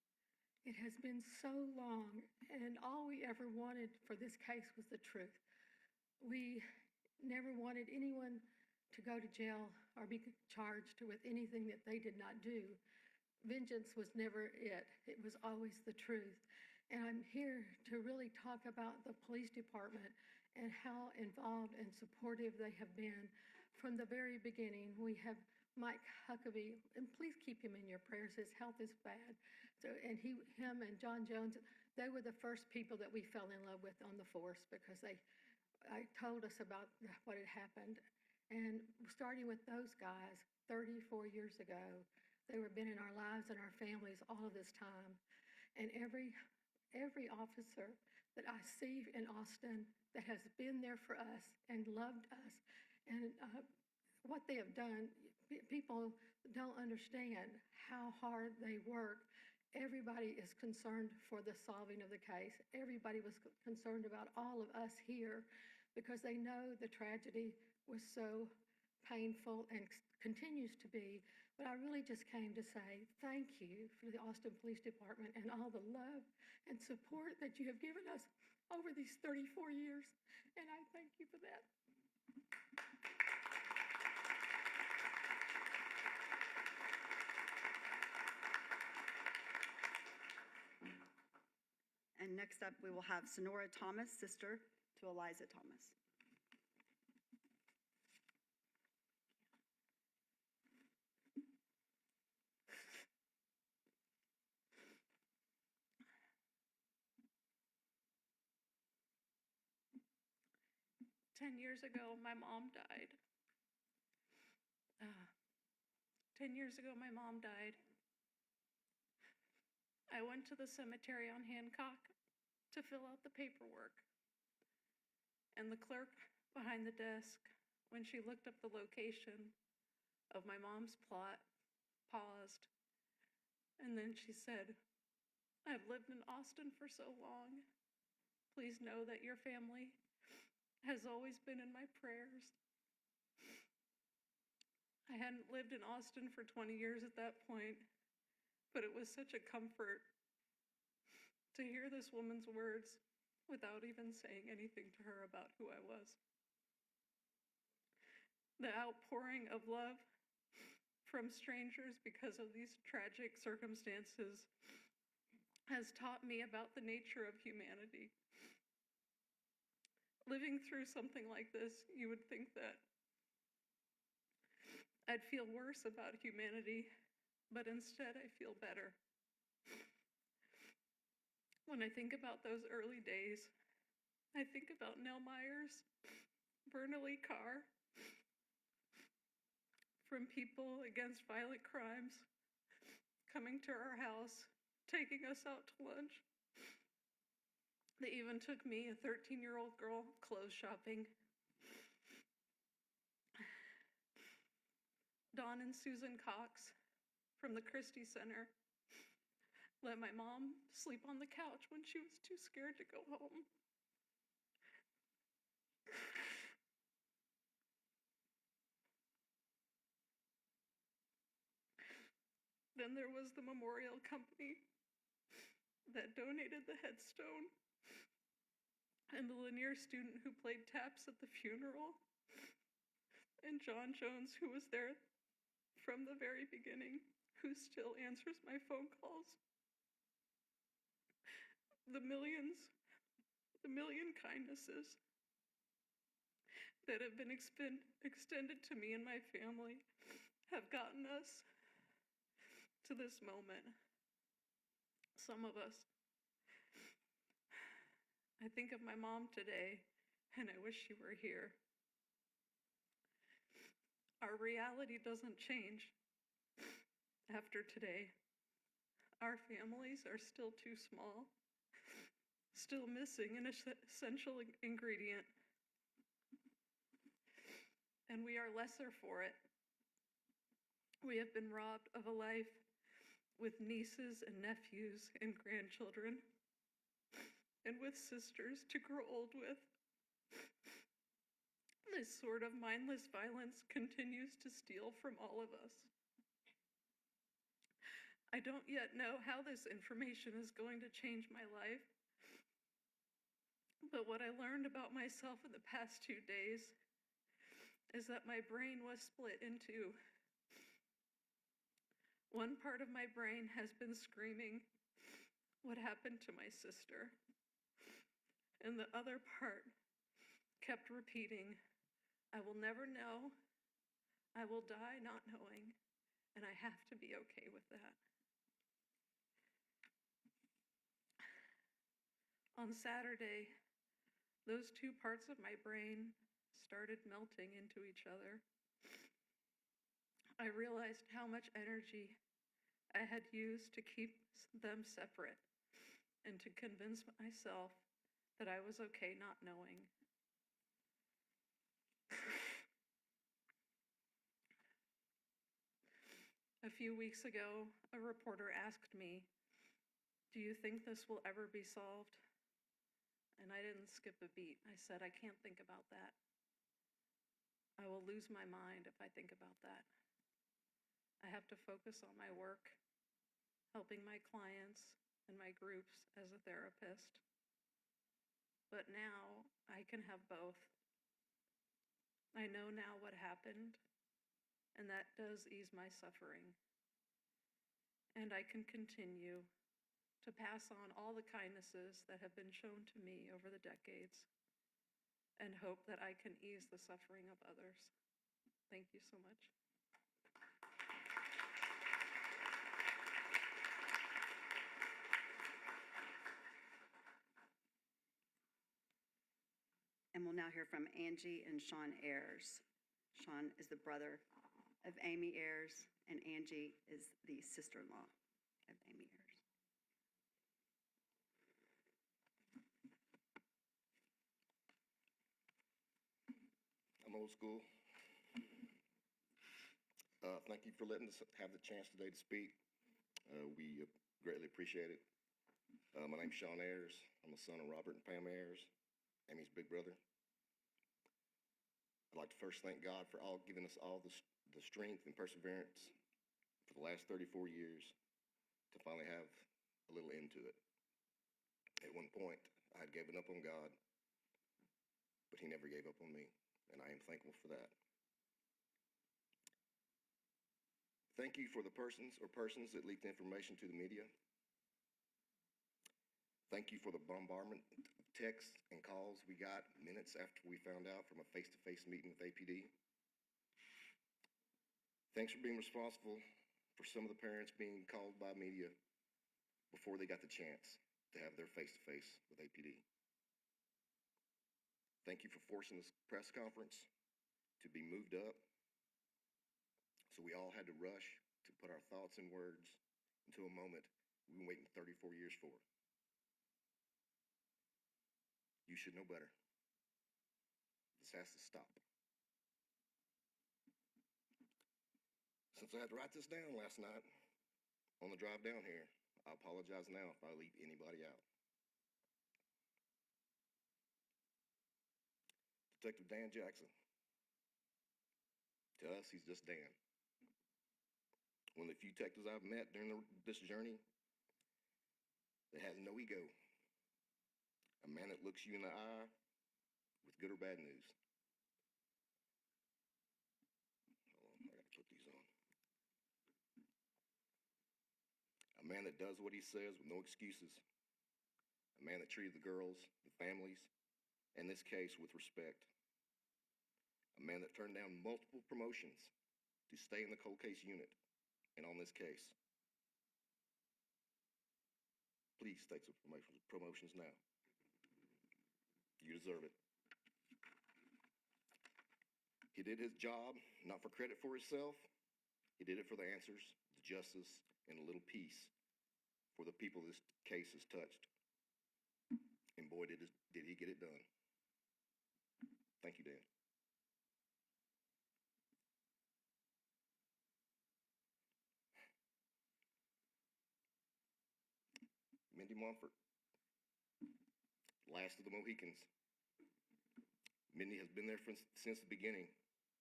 It has been so long, and all we ever wanted for this case was the truth. We never wanted anyone to go to jail or be charged with anything that they did not do. Vengeance was never it. It was always the truth. And I'm here to really talk about the police department and how involved and supportive they have been from the very beginning. We have Mike Huckabee, and please keep him in your prayers. His health is bad. So, and him and John Jones, they were the first people that we fell in love with on the force because they told us about what had happened. And starting with those guys 34 years ago, they were been in our lives and our families all of this time. And every officer that I see in Austin that has been there for us and loved us and what they have done, people don't understand how hard they work. Everybody is concerned for the solving of the case. Everybody was concerned about all of us here because they know the tragedy was so painful and continues to be. But I really just came to say thank you for the Austin Police Department and all the love and support that you have given us over these 34 years. And I thank you for that.
And next up, we will have Sonora Thomas, sister to Eliza Thomas.
Ten years ago, my mom died. 10 years ago, my mom died. I went to the cemetery on Hancock to fill out the paperwork. And the clerk behind the desk, when she looked up the location of my mom's plot, paused. And then she said, "I've lived in Austin for so long. Please know that your family has always been in my prayers." I hadn't lived in Austin for 20 years at that point, but it was such a comfort to hear this woman's words without even saying anything to her about who I was. The outpouring of love from strangers because of these tragic circumstances has taught me about the nature of humanity. Living through something like this, you would think that I'd feel worse about humanity, but instead I feel better. When I think about those early days, I think about Nell Myers, Bernalee Carr, from People Against Violent Crimes, coming to our house, taking us out to lunch. They even took me, a 13-year-old girl, clothes shopping. Dawn and Susan Cox from the Christie Center let my mom sleep on the couch when she was too scared to go home. Then there was the memorial company that donated the headstone, and the Lanier student who played taps at the funeral, and John Jones, who was there from the very beginning, who still answers my phone calls. The million kindnesses that have been extended to me and my family have gotten us to this moment. Some of us. I think of my mom today, and I wish she were here. Our reality doesn't change after today. Our families are still too small, still missing an essential ingredient, and we are lesser for it. We have been robbed of a life with nieces and nephews and grandchildren, and with sisters to grow old with. This sort of mindless violence continues to steal from all of us. I don't yet know how this information is going to change my life, but what I learned about myself in the past 2 days is that my brain was split in two. One part of my brain has been screaming, "What happened to my sister?" And the other part kept repeating, "I will never know, I will die not knowing, and I have to be okay with that." On Saturday, those two parts of my brain started melting into each other. I realized how much energy I had used to keep them separate and to convince myself that I was okay not knowing. A few weeks ago, a reporter asked me, "Do you think this will ever be solved?" And I didn't skip a beat. I said, "I can't think about that. I will lose my mind if I think about that. I have to focus on my work, helping my clients and my groups as a therapist. But now I can have both. I know now what happened, and that does ease my suffering. And I can continue to pass on all the kindnesses that have been shown to me over the decades and hope that I can ease the suffering of others." Thank you so much.
And we'll now hear from Angie and Sean Ayers. Sean is the brother of Amy Ayers, and Angie is the sister-in-law of Amy Ayers.
I'm old school. Thank you for letting us have the chance today to speak. We greatly appreciate it. My name's Sean Ayers. I'm the son of Robert and Pam Ayers, Amy's big brother. I'd like to first thank God for giving us all the strength and perseverance for the last 34 years to finally have a little end to it. At one point, I had given up on God, but He never gave up on me, and I am thankful for that. Thank you for the persons that leaked information to the media. Thank you for the bombardment of texts and calls we got minutes after we found out from a face-to-face meeting with APD. Thanks for being responsible for some of the parents being called by media before they got the chance to have their face-to-face with APD. Thank you for forcing this press conference to be moved up, so we all had to rush to put our thoughts and words into a moment we've been waiting 34 years for. You should know better. This has to stop. Since I had to write this down last night on the drive down here, I apologize now if I leave anybody out. Detective Dan Jackson. To us, he's just Dan. One of the few detectives I've met during this journey that has no ego. A man that looks you in the eye with good or bad news. Hold on, I gotta put these on. A man that does what he says with no excuses. A man that treated the girls, the families, in this case with respect. A man that turned down multiple promotions to stay in the cold case unit and on this case. Please take some promotions now. You deserve it. He did his job, not for credit for himself. He did it for the answers, the justice, and a little peace for the people this case has touched. And boy, did he get it done. Thank you, Dan. Mindy Montfort, last of the Mohicans. Mindy has been there since the beginning,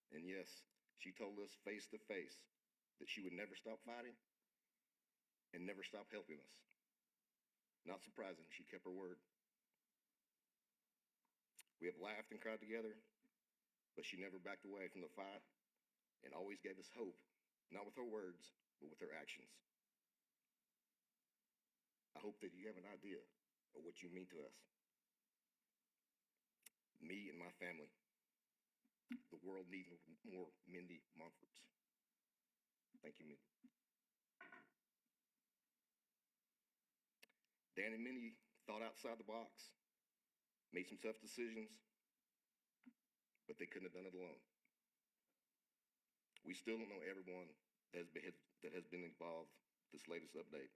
and yes, she told us face to face that she would never stop fighting and never stop helping us. Not surprising, she kept her word. We have laughed and cried together, but she never backed away from the fight and always gave us hope, not with her words, but with her actions. I hope that you have an idea of what you mean to us. Me and my family. The world needs more Mindy Montforts. Thank you, Mindy. Dan and Mindy thought outside the box, made some tough decisions, but they couldn't have done it alone. We still don't know everyone that has been involved this latest update.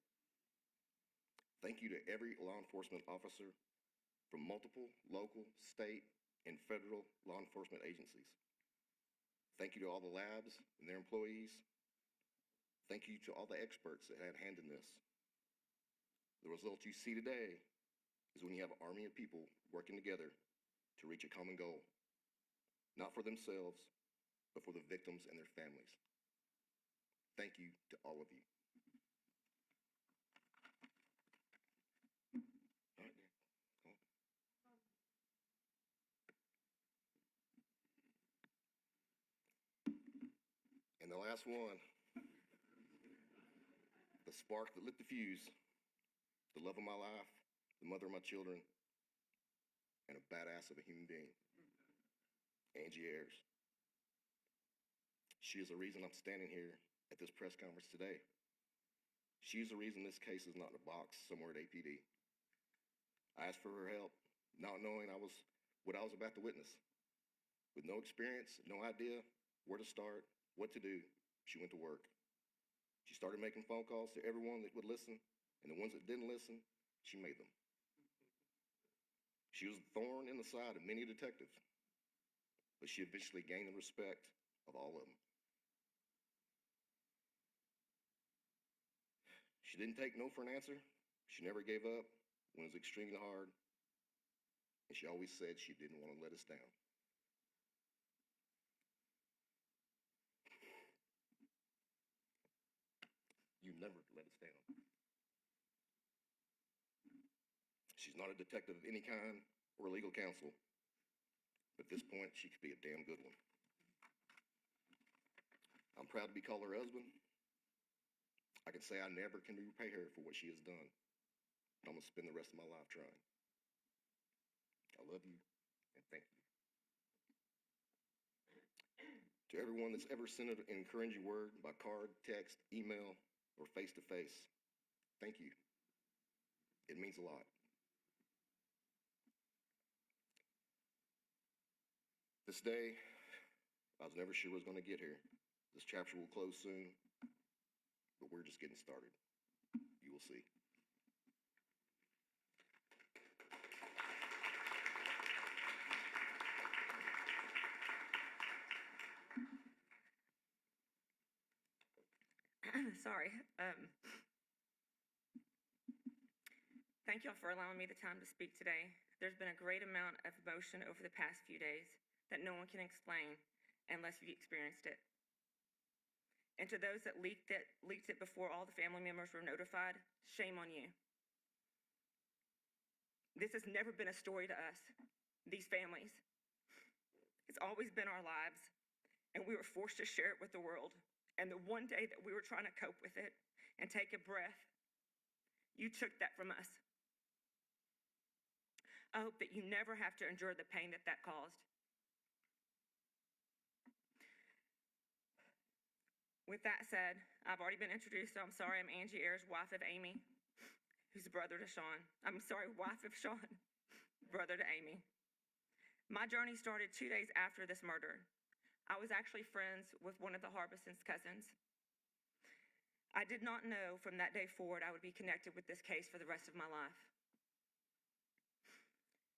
Thank you to every law enforcement officer from multiple local, state, and federal law enforcement agencies. Thank you to all the labs and their employees. Thank you to all the experts that had a hand in this. The result you see today is when you have an army of people working together to reach a common goal, not for themselves, but for the victims and their families. Thank you to all of you. All right, cool. And the last one, the spark that lit the fuse, the love of my life, the mother of my children, and a badass of a human being, Amy Ayers. She is the reason I'm standing here at this press conference today. She's the reason this case is not in a box somewhere at APD. I asked for her help, not knowing what I was about to witness. With no experience, no idea where to start, what to do, she went to work. She started making phone calls to everyone that would listen, and the ones that didn't listen, she made them. She was a thorn in the side of many detectives, but she eventually gained the respect of all of them. She didn't take no for an answer. She never gave up when it was extremely hard, and she always said she didn't want to let us down. You never let us down. She's not a detective of any kind or legal counsel, but at this point, she could be a damn good one. I'm proud to be called her husband. I can say I never can repay her for what she has done, but I'm gonna spend the rest of my life trying. I love you, and thank you. To everyone that's ever sent an encouraging word by card, text, email, or face-to-face, thank you. It means a lot. This day, I was never sure it was going to get here. This chapter will close soon, but we're just getting started. You will see.
Sorry. Thank y'all for allowing me the time to speak today. There's been a great amount of emotion over the past few days that no one can explain unless you've experienced it. And to those that leaked it before all the family members were notified, shame on you. This has never been a story to us, these families. It's always been our lives, and we were forced to share it with the world. And the one day that we were trying to cope with it and take a breath, you took that from us. I hope that you never have to endure the pain that caused. With that said, I've already been introduced, so I'm sorry. I'm Amy Ayers, wife of Amy, who's brother to Sean. Wife of Sean, brother to Amy. My journey started 2 days after this murder. I was actually friends with one of the Harbison's cousins. I did not know from that day forward I would be connected with this case for the rest of my life.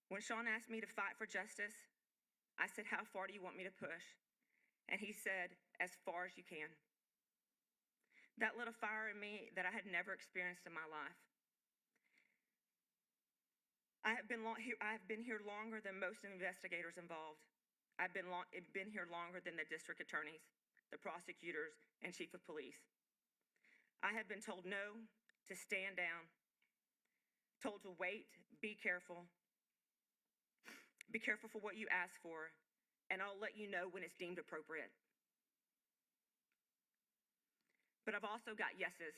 When Sean asked me to fight for justice, I said, "How far do you want me to push?" And he said, "As far as you can." That lit a fire in me that I had never experienced in my life. I have been here longer than most investigators involved. I've been here longer than the district attorneys, the prosecutors, and chief of police. I have been told no, to stand down, told to wait, be careful. Be careful for what you ask for, and I'll let you know when it's deemed appropriate. But I've also got yeses.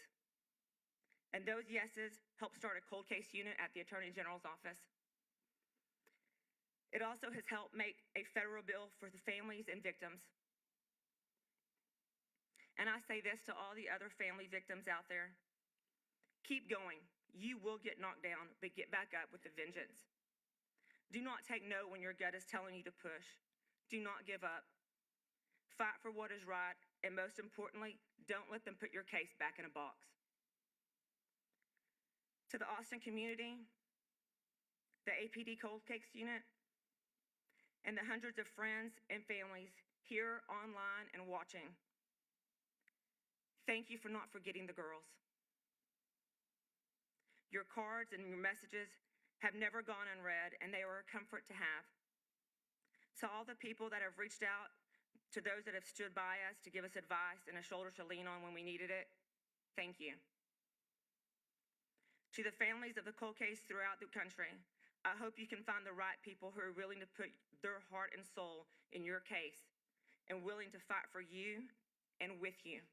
And those yeses helped start a cold case unit at the Attorney General's office. It also has helped make a federal bill for the families and victims. And I say this to all the other family victims out there. Keep going. You will get knocked down, but get back up with a vengeance. Do not take no when your gut is telling you to push. Do not give up. Fight for what is right, and most importantly, don't let them put your case back in a box. To the Austin community, the APD Cold Case Unit, and the hundreds of friends and families here, online, and watching, Thank you for not forgetting the girls. Your cards and your messages have never gone unread, and they are a comfort to have. To all the people that have reached out, to those that have stood by us to give us advice and a shoulder to lean on when we needed it, thank you. To the families of the cold case throughout the country, I hope you can find the right people who are willing to put their heart and soul in your case and willing to fight for you and with you.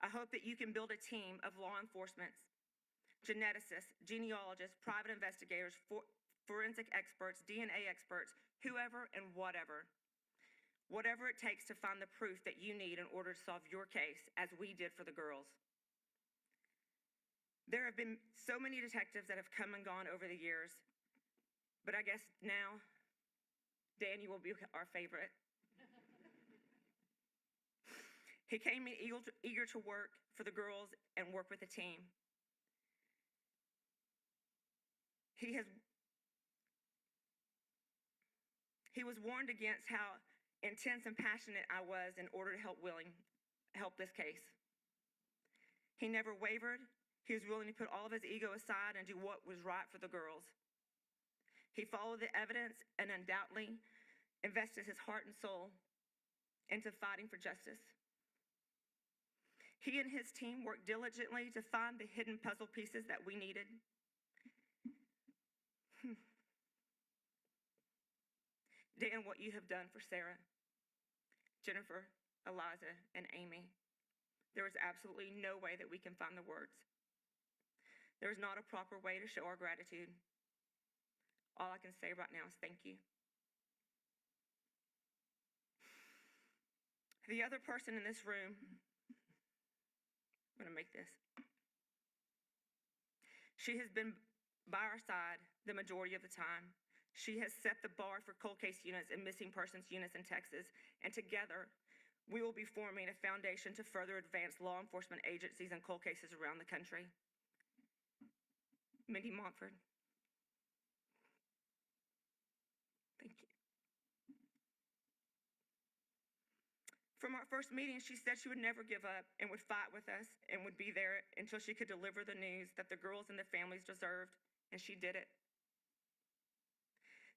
I hope that you can build a team of law enforcement, geneticists, genealogists, private investigators, forensic experts, DNA experts, whoever and whatever. Whatever it takes to find the proof that you need in order to solve your case, as we did for the girls. There have been so many detectives that have come and gone over the years, but I guess now, Danny will be our favorite. He came in eager to work for the girls and work with the team. He was warned against how intense and passionate I was in order to help this case. He never wavered. He was willing to put all of his ego aside and do what was right for the girls. He followed the evidence and undoubtedly invested his heart and soul into fighting for justice. He and his team worked diligently to find the hidden puzzle pieces that we needed. Dan, what you have done for Sarah, Jennifer, Eliza, and Amy, there is absolutely no way that we can find the words. There is not a proper way to show our gratitude. All I can say right now is thank you. The other person in this room, I'm going to make this. She has been by our side the majority of the time. She has set the bar for cold case units and missing persons units in Texas, and together we will be forming a foundation to further advance law enforcement agencies and cold cases around the country. Mindy Montford, thank you. From our first meeting, she said she would never give up and would fight with us and would be there until she could deliver the news that the girls and their families deserved, and she did it.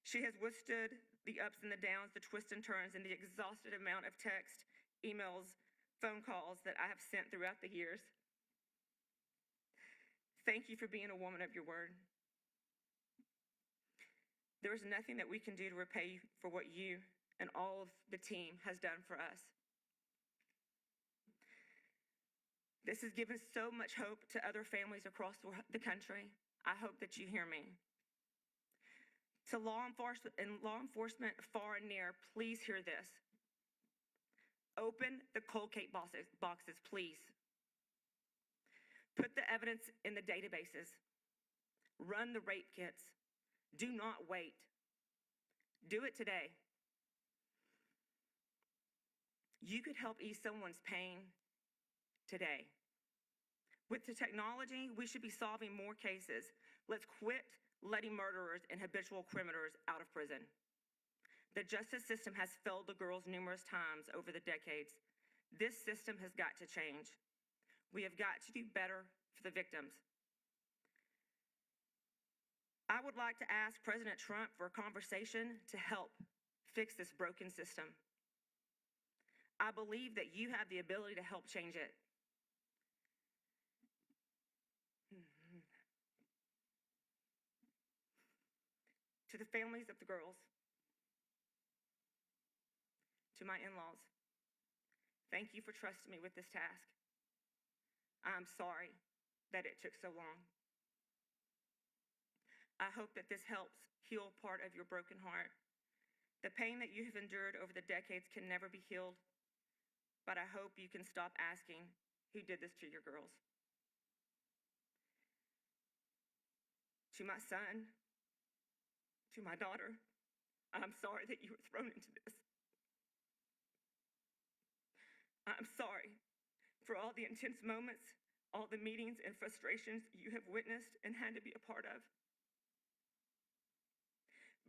She has withstood the ups and the downs, the twists and turns, and the exhausted amount of text, emails, phone calls that I have sent throughout the years. Thank you for being a woman of your word. There is nothing that we can do to repay you for what you and all of the team has done for us. This has given so much hope to other families across the country. I hope that you hear me. To law enforcement far and near, please hear this. Open the cold case boxes, please. Put the evidence in the databases. Run the rape kits. Do not wait. Do it today. You could help ease someone's pain today. With the technology, we should be solving more cases. Let's quit letting murderers and habitual criminals out of prison. The justice system has failed the girls numerous times over the decades. This system has got to change. We have got to do better for the victims. I would like to ask President Trump for a conversation to help fix this broken system. I believe that you have the ability to help change it. To the families of the girls, to my in-laws, thank you for trusting me with this task. I'm sorry that it took so long. I hope that this helps heal part of your broken heart. The pain that you have endured over the decades can never be healed, but I hope you can stop asking, who did this to your girls? To my son, to my daughter, I'm sorry that you were thrown into this. I'm sorry for all the intense moments, all the meetings and frustrations you have witnessed and had to be a part of.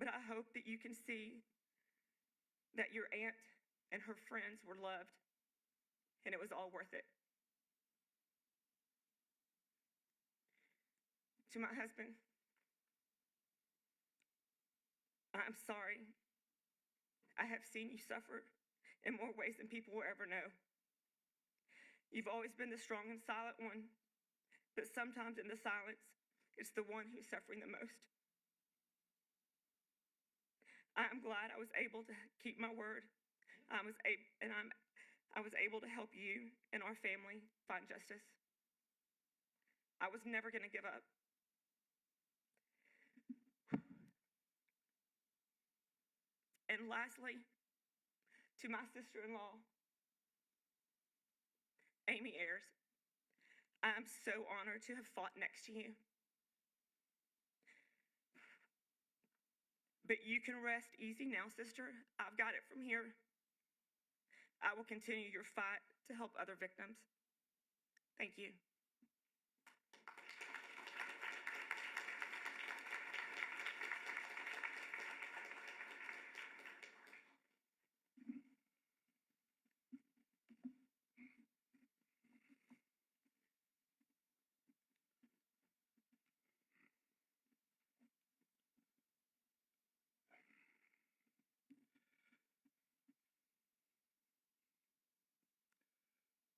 But I hope that you can see that your aunt and her friends were loved, and it was all worth it. To my husband, I'm sorry. I have seen you suffer in more ways than people will ever know. You've always been the strong and silent one, but sometimes in the silence, it's the one who's suffering the most. I'm glad I was able to keep my word. I was able to help you and our family find justice. I was never going to give up. And lastly, to my sister-in-law, Amy Ayers, I am so honored to have fought next to you. But you can rest easy now, sister. I've got it from here. I will continue your fight to help other victims. Thank you.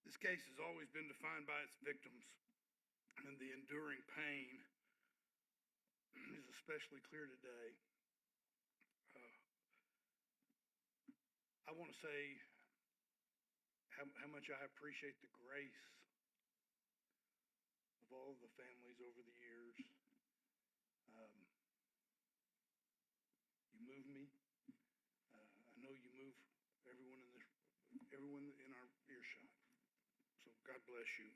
This case has always been defined by its victims, and the enduring pain is especially clear today. I want to say how much I appreciate the grace of all of the families over the years. You move me. I know you move everyone in our earshot. So God bless you.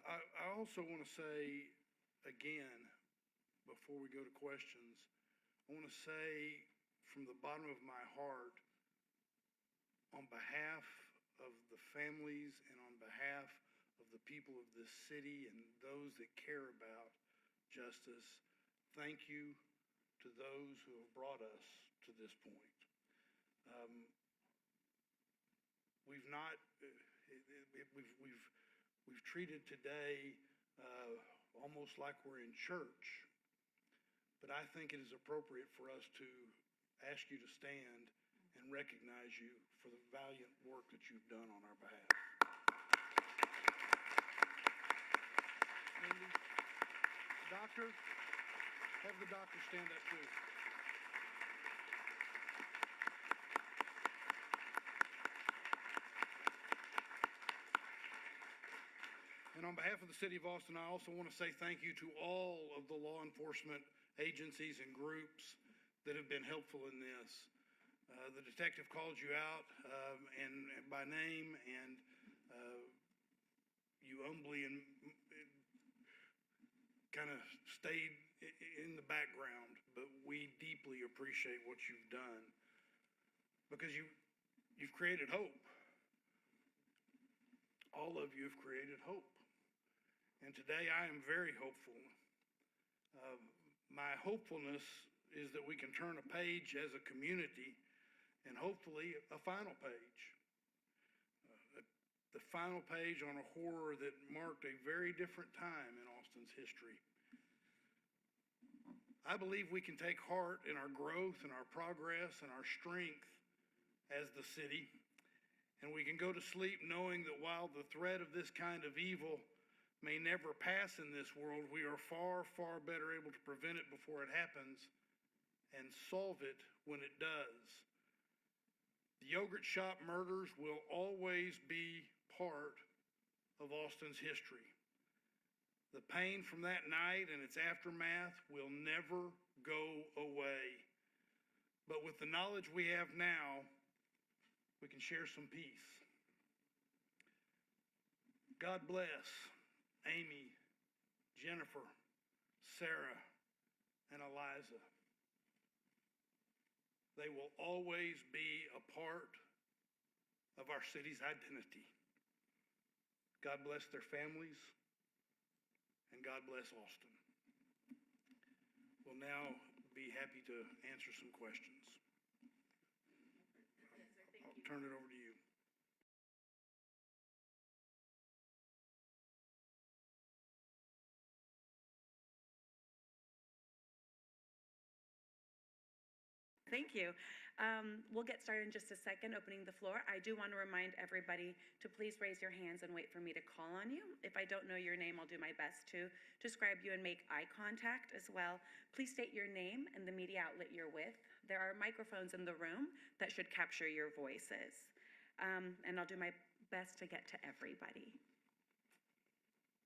I also want to say again, before we go to questions, I want to say from the bottom of my heart, on behalf of the families and on behalf of the people of this city and those that care about justice, thank you to those who have brought us to this point. We've treated today almost like we're in church, but I think it is appropriate for us to ask you to stand and recognize you for the valiant work that you've done on our behalf. Mindy, doctor, have the doctor stand up too. And on behalf of the City of Austin, I also want to say thank you to all of the law enforcement agencies and groups that have been helpful in this. The detective called you out and by name, and you humbly and kind of stayed in the background, but we deeply appreciate what you've done because you've created hope. All of you have created hope. And today I am very hopeful. My hopefulness is that we can turn a page as a community and hopefully a final page. The final page on a horror that marked a very different time in Austin's history. I believe we can take heart in our growth and our progress and our strength as the city. And we can go to sleep knowing that while the threat of this kind of evil may never pass in this world, we are far, far better able to prevent it before it happens and solve it when it does. The yogurt shop murders will always be part of Austin's history. The pain from that night and its aftermath will never go away. But with the knowledge we have now, we can share some peace. God bless Amy, Jennifer, Sarah, and Eliza. They will always be a part of our city's identity. God bless their families, and God bless Austin. We'll now be happy to answer some questions. I'll turn it over to you.
thank you. We'll get started in just a second, opening the floor. I do want to remind everybody to please raise your hands and wait for me to call on you. If I don't know your name, I'll do my best to describe you and make eye contact as well. Please state your name and the media outlet you're with. There are microphones in the room that should capture your voices. And I'll do my best to get to everybody.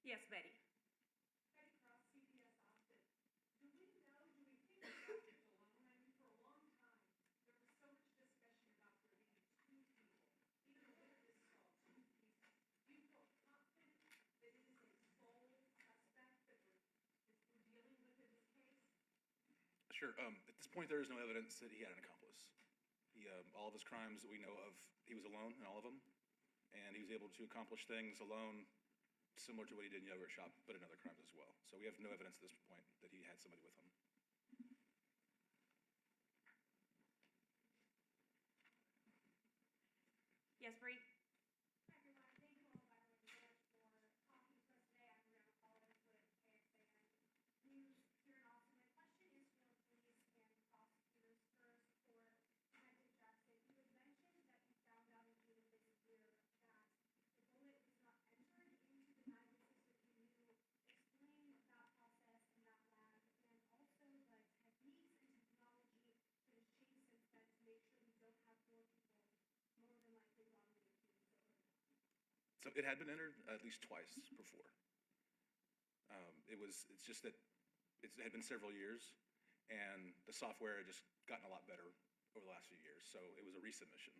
Yes, Betty.
Sure. At this point, there is no evidence that he had an accomplice. All of his crimes that we know of, he was alone in all of them, and he was able to accomplish things alone, similar to what he did in Yogurt Shop, but in other crimes as well. So we have no evidence at this point that he had somebody with him.
Yes, Bree?
So it had been entered at least twice before. It's just that it had been several years, and the software had just gotten a lot better over the last few years, so it was a resubmission.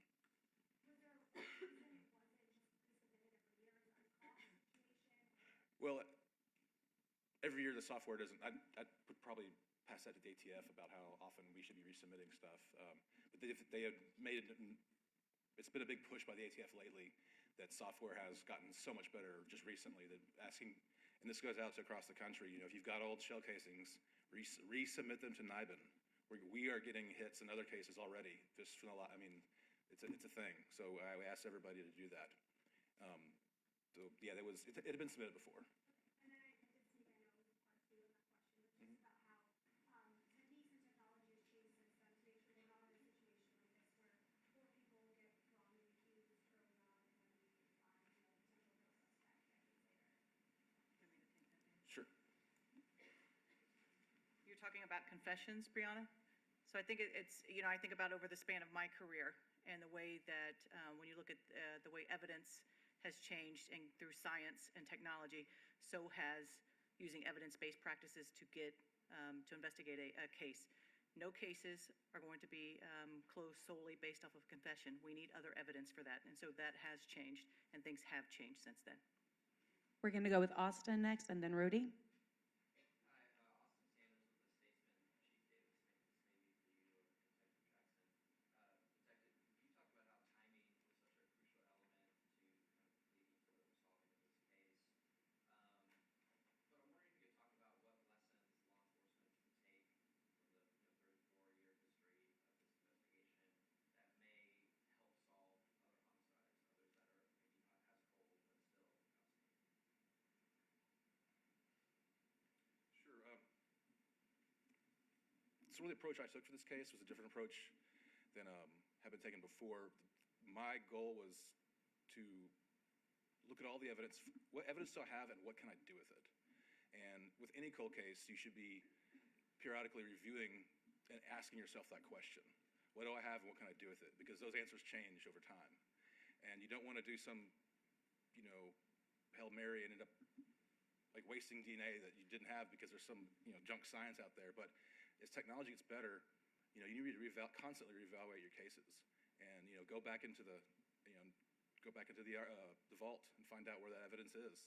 Well, every year the software doesn't, I would probably pass that to the ATF about how often we should be resubmitting stuff. But they have made it, it's been a big push by the ATF lately that software has gotten so much better just recently that asking, and this goes out to across the country, you know, if you've got old shell casings, resubmit them to NIBIN. We are getting hits in other cases already, just from I mean, it's a thing. So I asked everybody to do that. So yeah, it had been submitted before. Sure.
You're talking about confessions, Brianna? So I think it's, you know, I think about over the span of my career and the way that when you look at the way evidence has changed and through science and technology, so has using evidence-based practices to get to investigate a case. No cases are going to be closed solely based off of confession. We need other evidence for that. And so that has changed, and things have changed since then.
We're going to go with Austin next, and then Rudy.
So the approach I took for this case was a different approach than had been taken before. My goal was to look at all the evidence. What evidence do I have and what can I do with it? And with any cold case, you should be periodically reviewing and asking yourself that question. What do I have and what can I do with it? Because those answers change over time. And you don't want to do some, you know, Hail Mary and end up like wasting DNA that you didn't have because there's some, you know, junk science out there. But as technology gets better, you know, you need to constantly reevaluate your cases, and you know, go back into the vault and find out where that evidence is,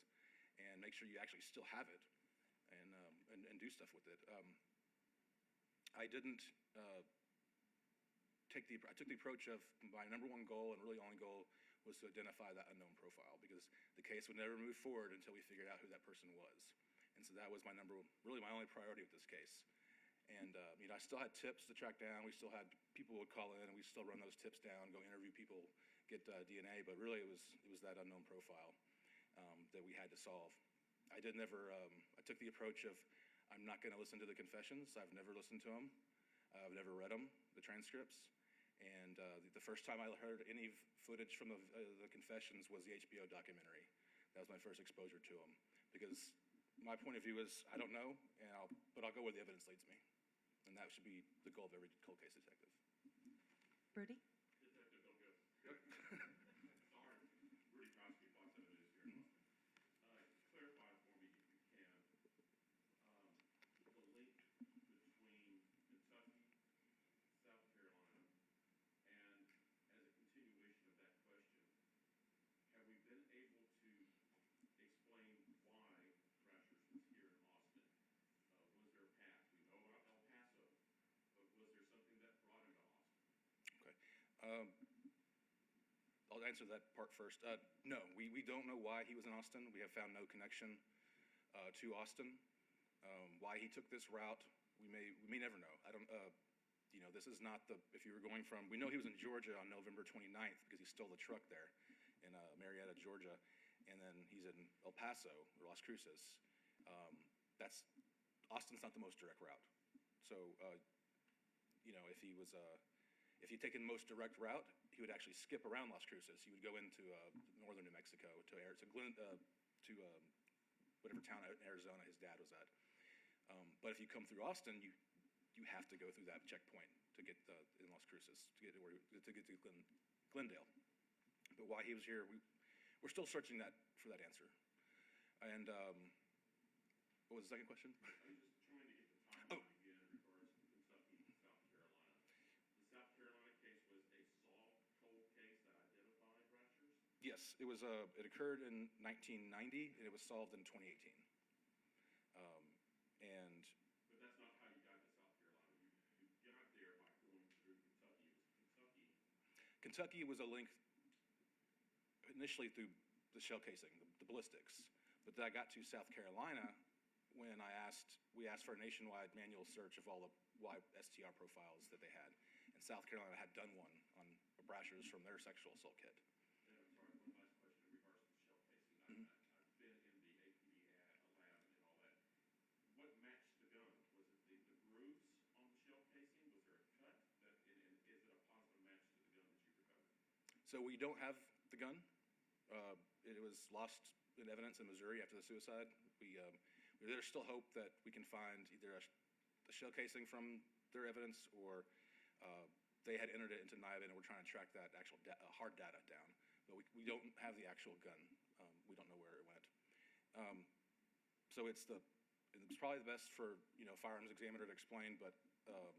and make sure you actually still have it, and do stuff with it. I didn't I took the approach of my number one goal and really only goal was to identify that unknown profile, because the case would never move forward until we figured out who that person was, and so that was my my only priority with this case. And, you know, I still had tips to track down. We still had people would call in, and we still run those tips down, go interview people, get DNA. But really, it was that unknown profile that we had to solve. I took the approach of I'm not going to listen to the confessions. I've never listened to them. I've never read them. the transcripts. And the first time I heard any footage from the confessions was the HBO documentary. That was my first exposure to them. Because my point of view is, I don't know, but I'll go where the evidence leads me. And that should be the goal of every cold case detective.
Rudy?
I'll answer that part first. No, we don't know why he was in Austin. We have found no connection to Austin. Why he took this route, we may never know. I don't, this is not if you were going from, we know he was in Georgia on November 29th because he stole the truck there in Marietta, Georgia, and then he's in El Paso or Las Cruces. Austin's not the most direct route. So, if he'd taken the most direct route, he would actually skip around Las Cruces. He would go into northern New Mexico to whatever town in Arizona his dad was at. But if you come through Austin, you have to go through that checkpoint to get in Las Cruces to get to Glendale. But why he was here, we're still searching for that answer. And what was the second question? Oh. Yes, it was. It occurred in 1990, and it was solved in 2018. But that's not how you got to South Carolina. You got there by going through Kentucky. Kentucky was a link initially through the shell casing, the ballistics. But then I got to South Carolina when we asked for a nationwide manual search of all the STR profiles that they had, and South Carolina had done one on Brashers from their sexual assault kit. So we don't have the gun. It was lost in evidence in Missouri after the suicide. There's still hope that we can find either a shell casing from their evidence or they had entered it into NIVA and we're trying to track that actual hard data down. But we don't have the actual gun. We don't know where it went. So it's probably the best for firearms examiner to explain, but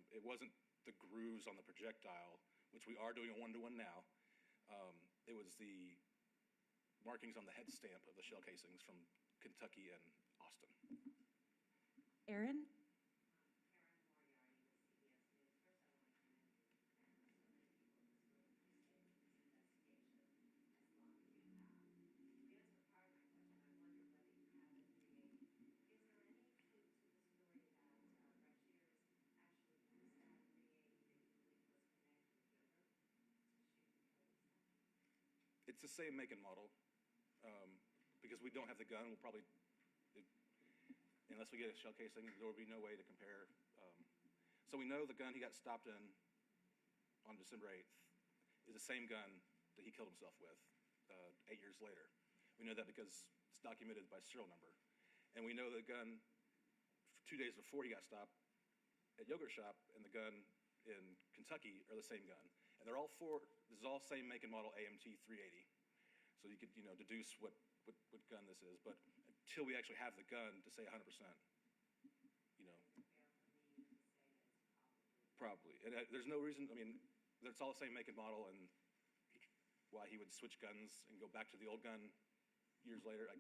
it wasn't the grooves on the projectile, which we are doing a one-to-one now. It was the markings on the head stamp of the shell casings from Kentucky and Austin.
Aaron?
It's the same make and model. Because we don't have the gun, we'll probably, unless we get a shell casing, there will be no way to compare. So we know the gun he got stopped in on December 8th is the same gun that he killed himself with 8 years later. We know that because it's documented by serial number. And we know the gun 2 days before he got stopped at Yogurt Shop and the gun in Kentucky are the same gun. And they're all this is all same make and model AMT 380. So you could, deduce what gun this is. But until we actually have the gun to say 100%, probably. And there's no reason, it's all the same make and model, and why he would switch guns and go back to the old gun years later.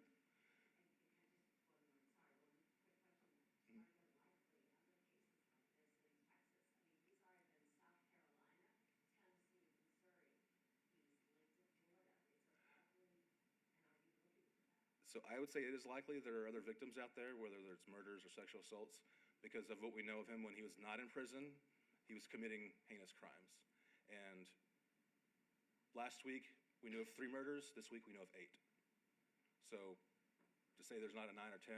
So I would say it is likely there are other victims out there, whether it's murders or sexual assaults, because of what we know of him when he was not in prison, he was committing heinous crimes. And last week, we knew of 3 murders. This week, we know of 8. So to say there's not a 9 or 10,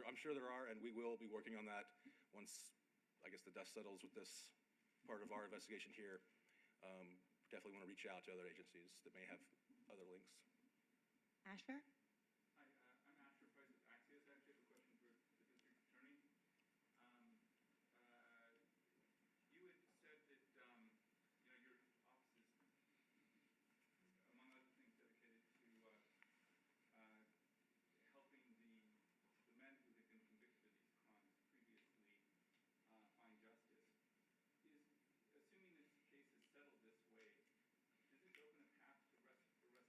I'm sure there are, and we will be working on that once, I guess, the dust settles with this part of our investigation here, definitely want to reach out to other agencies that may have other links.
Asher?
Hi, I'm Asher Price with Axios. I actually have a question for the district attorney. You had said that, your office is, among other things, dedicated to helping the men who have been convicted of these crimes previously find justice. Assuming this case is settled this way, does this open a path to restitution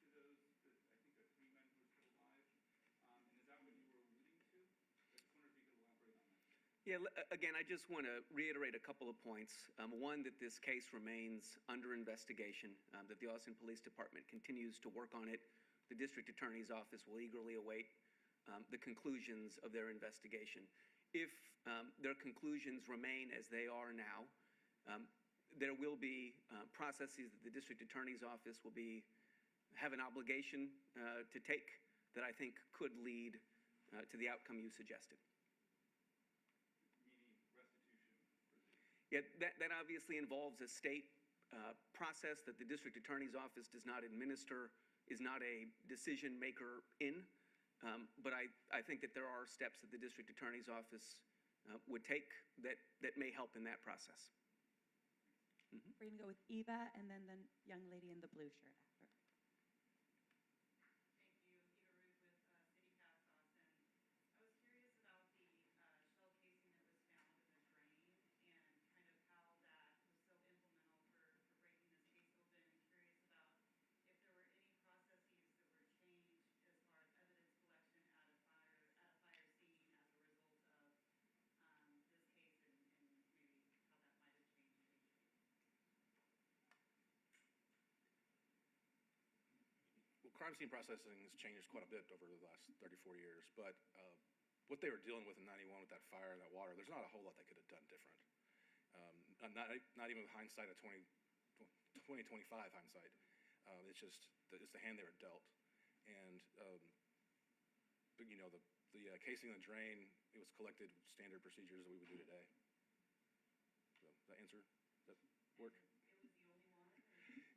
to those, I think there are 3 men who are still alive? And is that what you were alluding to? I just wonder if you could elaborate on that.
Yeah, again, I just want to reiterate a couple of points. One, that this case remains under investigation, that the Austin Police Department continues to work on it. The District Attorney's Office will eagerly await the conclusions of their investigation. If their conclusions remain as they are now, there will be processes that the District Attorney's Office will have an obligation to take that I think could lead to the outcome you suggested.
Meaning restitution for the...
Yeah, that obviously involves a state process that the District Attorney's Office does not administer, is not a decision maker in. But I think that there are steps that the District Attorney's Office would take that may help in that process. Mm-hmm.
We're going to go with Eva and then the young lady in the blue shirt after.
Thank you. Eva Ruth with City Pass Austin. I was curious about the shell casing that was found in the drain and kind of how that was so implemental for breaking this case open. Curious about if there were any processes that were changed as far as evidence collection at a fire scene as a result of this case and maybe how that might have changed things.
Well, crime scene processing has changed quite a bit over the last 34 years, but what they were dealing with in 91 with that fire and that water, there's not a whole lot they could have done different. Not even with hindsight of 2025 hindsight. It's just, it's the hand they were dealt. And, but, the casing in the drain, it was collected standard procedures that we would do today. So, does that answer? Does that work?
It was the only one?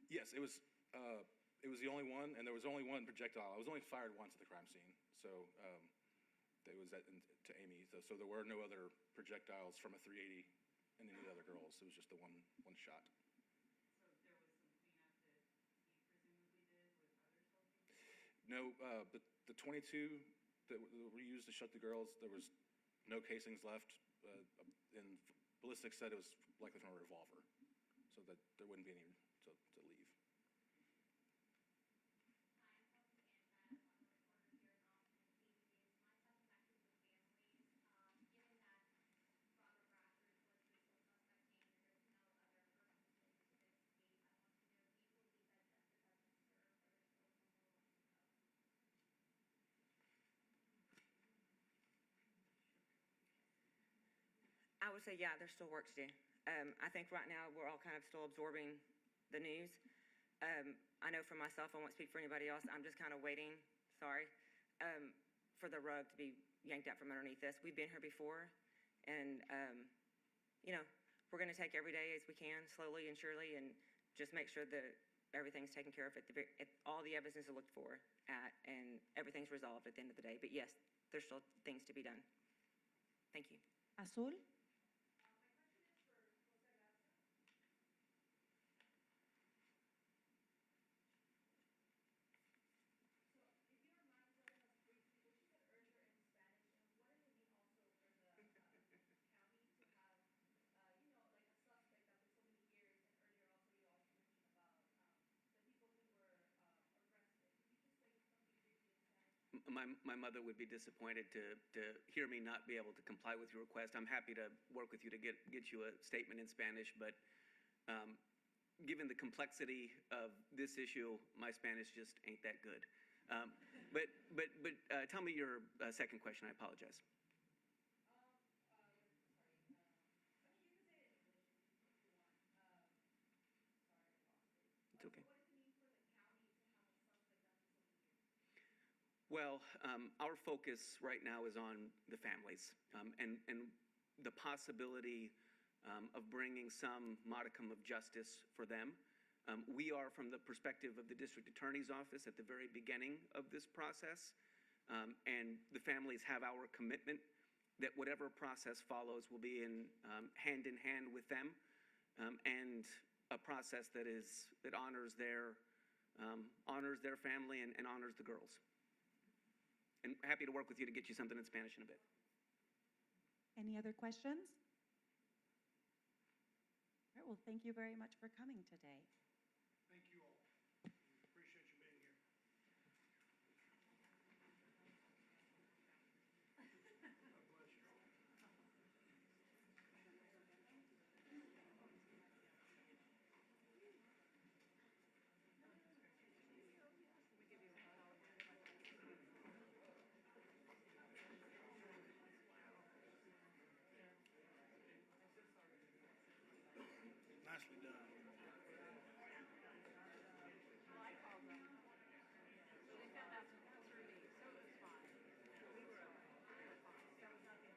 Yes, it was the only one, and there was only one projectile. I was only fired once at the crime scene, so it was to Amy. So there were no other projectiles from a 380 and any other girls. It was just the one shot.
So there was some cleanup that he presumably did with other soldiers?
No, but the 22 that were used to shoot the girls, there was no casings left, and ballistics said it was likely from a revolver, so that there wouldn't be any to leave.
I would say, yeah, there's still work to do. I think right now we're all kind of still absorbing the news. I know for myself, I won't speak for anybody else, I'm just kind of waiting, sorry, for the rug to be yanked out from underneath us. We've been here before, and, we're going to take every day as we can, slowly and surely, and just make sure that everything's taken care of, all the evidence is looked for at, and everything's resolved at the end of the day. But yes, there's still things to be done. Thank you.
Azul?
My mother would be disappointed to hear me not be able to comply with your request. I'm happy to work with you to get you a statement in Spanish, but given the complexity of this issue, my Spanish just ain't that good. But tell me your second question. I apologize. It's okay. Well, our focus right now is on the families and the possibility of bringing some modicum of justice for them. We are, from the perspective of the district attorney's office, at the very beginning of this process, and the families have our commitment that whatever process follows will be hand in hand with them, and a process that honors their family and honors the girls. And happy to work with you to get you something in Spanish in a bit.
Any other questions? All right, well, thank you very much for coming today.
Thank you all. Appreciate you being here. God bless you all. Nicely done.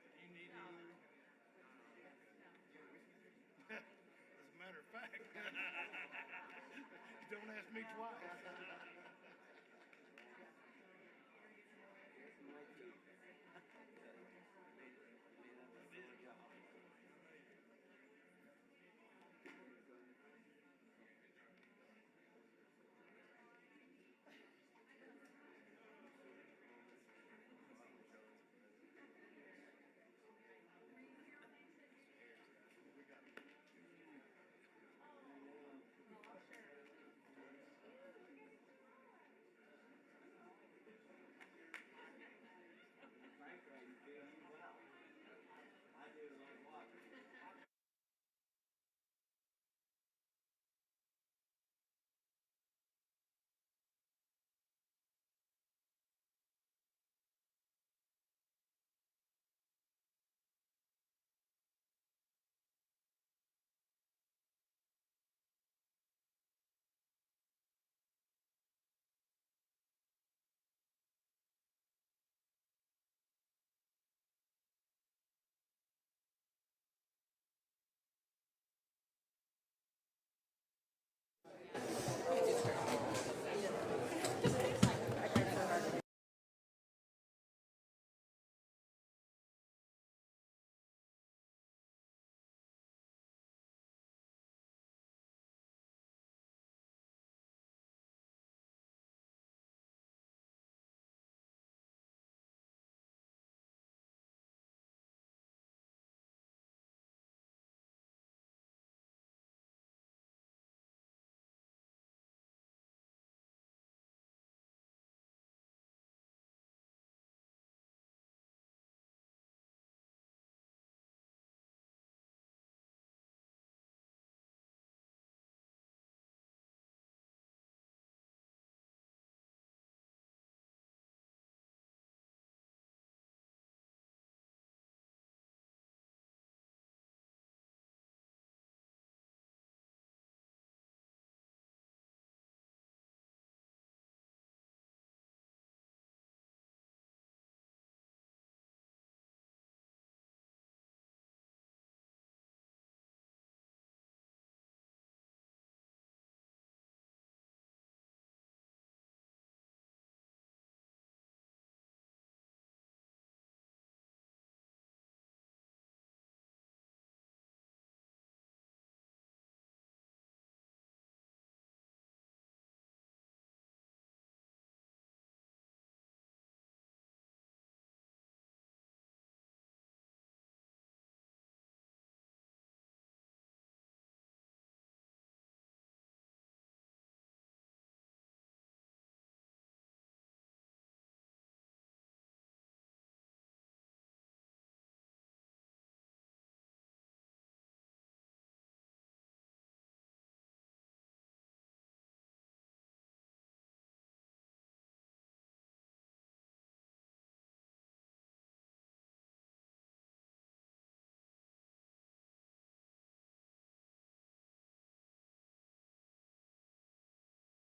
Do you need any? As a matter of fact, don't ask me twice.